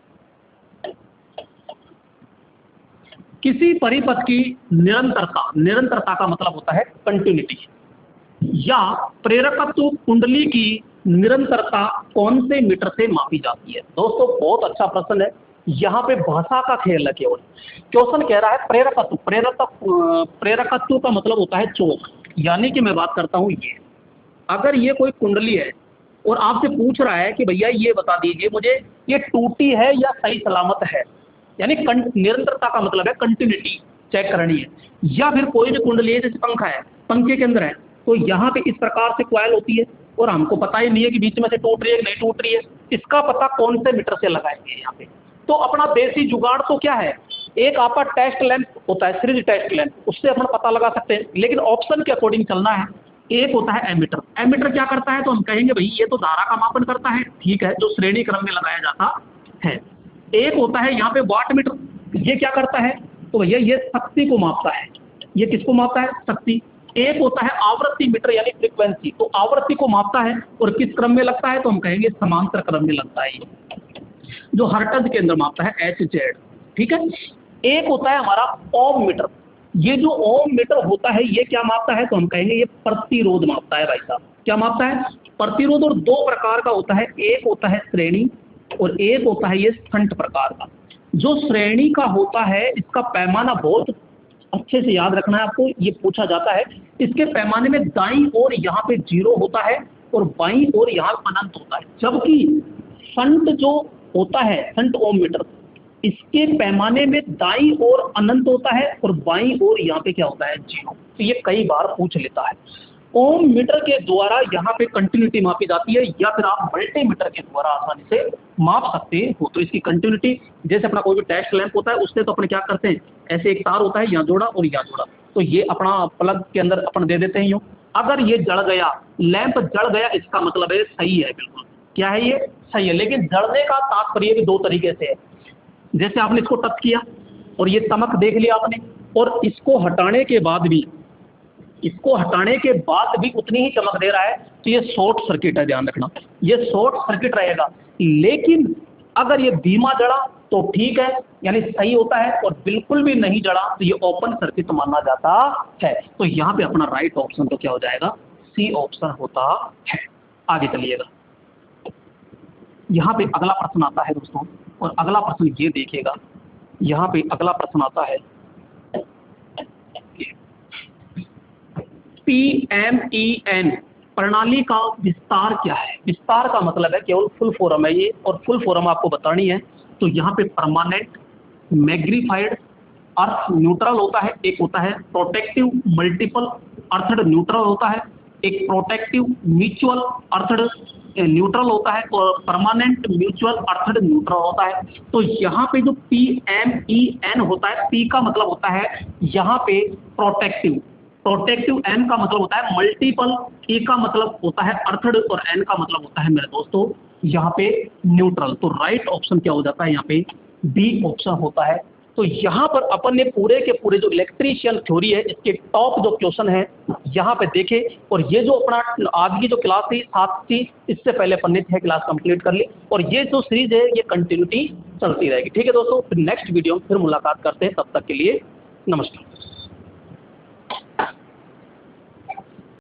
किसी परिपथ की निरंतरता, निरंतरता का मतलब होता है कंटिन्यूटी, या प्रेरकत्व कुंडली की निरंतरता कौन से मीटर से मापी जाती है? दोस्तों बहुत अच्छा प्रश्न है। यहाँ पे भाषा का खेल है केवल। क्वेश्चन कह रहा है प्रेरकत्व, प्रेरकत्व का मतलब होता है चोक। यानी कि मैं बात करता हूं ये, अगर ये कोई कुंडली है और आपसे पूछ रहा है कि भैया ये बता दीजिए मुझे ये टूटी है या सही सलामत है, यानी निरंतरता का मतलब है कंटिन्यूटी चेक करनी है। या फिर कोई भी कुंडली है, जैसे पंखा है, पंखे के अंदर है, तो यहाँ पे इस प्रकार से कॉइल होती है और हमको पता ही नहीं है कि बीच में से टूट रही है कि नहीं टूट रही है। इसका पता कौन से मीटर से लगाएंगे यहाँ पे? तो अपना देसी जुगाड़ तो क्या है, एक आपका टेस्ट लेंथ होता है, सीरीज टेस्ट लेंथ, उससे अपन पता लगा सकते हैं, लेकिन ऑप्शन के अकॉर्डिंग चलना है। एक होता है एमीटर। एमीटर क्या करता है? तो हम कहेंगे भाई ये तो धारा का मापन करता है, ठीक है, जो श्रेणी क्रम में लगाया जाता है। एक होता है यहाँ पे वाट मीटर, ये क्या करता है? तो भैया ये शक्ति को मापता है। ये किसको मापता है? शक्ति। एक होता है आवृत्ति मीटर यानी फ्रीक्वेंसी, तो आवृत्ति को मापता है और किस क्रम में लगता है? तो हम कहेंगे समांतर क्रम में लगता है, जो हर्ट्ज के अंदर मापता है, HZ, ठीक है। एक होता है हमारा ओम मीटर। ये जो ओम मीटर होता है ये क्या मापता है? तो हम कहेंगे ये प्रतिरोध मापता है भाई साहब। क्या मापता है? प्रतिरोध। और 2 प्रकार का होता है, एक होता है श्रेणी और एक होता है ये शंट प्रकार का। जो श्रेणी का होता है इसका पैमाना बहुत अच्छे से याद रखना है आपको, ये पूछा जाता है। इसके पैमाने में दाईं ओर यहाँ पे 0 होता है और बाईं ओर यहाँ अनंत होता है, जबकि शंट जो होता है, शंट ओम मीटर, इसके पैमाने में दाईं ओर अनंत होता है और बाईं ओर यहाँ पे क्या होता है? 0। तो ये कई बार पूछ लेता है। ओम मीटर के द्वारा यहाँ पे कंटिन्यूटी मापी जाती है, या फिर आप मल्टीमीटर के द्वारा आसानी से माप सकते हो। तो इसकी कंटिन्यूटी, जैसे अपना कोई भी टेस्ट लैंप होता है उससे तो अपन क्या करते हैं, ऐसे एक तार होता है, यहाँ जोड़ा और यहाँ जोड़ा, तो ये अपना प्लग के अंदर अपन दे देते हैं यूँ। अगर ये जल गया, लैंप जल गया, इसका मतलब है सही है, बिल्कुल क्या है ये? सही है। लेकिन जलने का तात्पर्य भी 2 तरीके से है। जैसे आपने इसको टच किया और ये चमक देख लिया आपने, और इसको हटाने के बाद भी, इसको हटाने के बाद भी उतनी ही चमक दे रहा है, तो ये शॉर्ट सर्किट है, ध्यान रखना, ये शॉर्ट सर्किट रहेगा। लेकिन अगर ये धीमा जड़ा तो ठीक है, यानी सही होता है, और बिल्कुल भी नहीं जड़ा तो ये ओपन सर्किट माना जाता है। तो यहाँ पे अपना राइट ऑप्शन तो क्या हो जाएगा? सी ऑप्शन होता है। आगे चलिएगा, यहाँ पे अगला प्रश्न आता है दोस्तों, और अगला प्रश्न ये देखिएगा, यहाँ पे अगला प्रश्न आता है PMEN प्रणाली का विस्तार क्या है? विस्तार का मतलब है, केवल फुल फॉर्म है ये, और फुल फॉर्म आपको बतानी है। तो यहाँ पे परमानेंट मैग्नीफाइड अर्थ न्यूट्रल होता है, एक होता है प्रोटेक्टिव मल्टीपल अर्थड न्यूट्रल होता है, एक प्रोटेक्टिव म्यूचुअल अर्थड न्यूट्रल होता है, और परमानेंट म्यूचुअल अर्थड न्यूट्रल होता है। तो यहाँ पे जो PMEN होता है, P का मतलब होता है यहाँ पे प्रोटेक्टिव, प्रोटेक्टिव, M का मतलब होता है मल्टीपल, E का मतलब होता है अर्थड, और N का मतलब होता है मेरे दोस्तों यहाँ पे न्यूट्रल। तो राइट ऑप्शन क्या हो जाता है? यहाँ पे D ऑप्शन होता है। तो यहाँ पर अपन ने पूरे के पूरे जो इलेक्ट्रीशियन थ्योरी है, इसके टॉप जो क्वेश्चन है यहाँ पे देखे, और ये जो अपना आज की जो क्लास थी 7 थी, इससे पहले अपन ने 6 क्लास कंप्लीट कर ली, और ये जो सीरीज है ये कंटिन्यूटी चलती रहेगी। ठीक है दोस्तों, फिर नेक्स्ट वीडियो में फिर मुलाकात करते हैं, तब तक के लिए नमस्कार।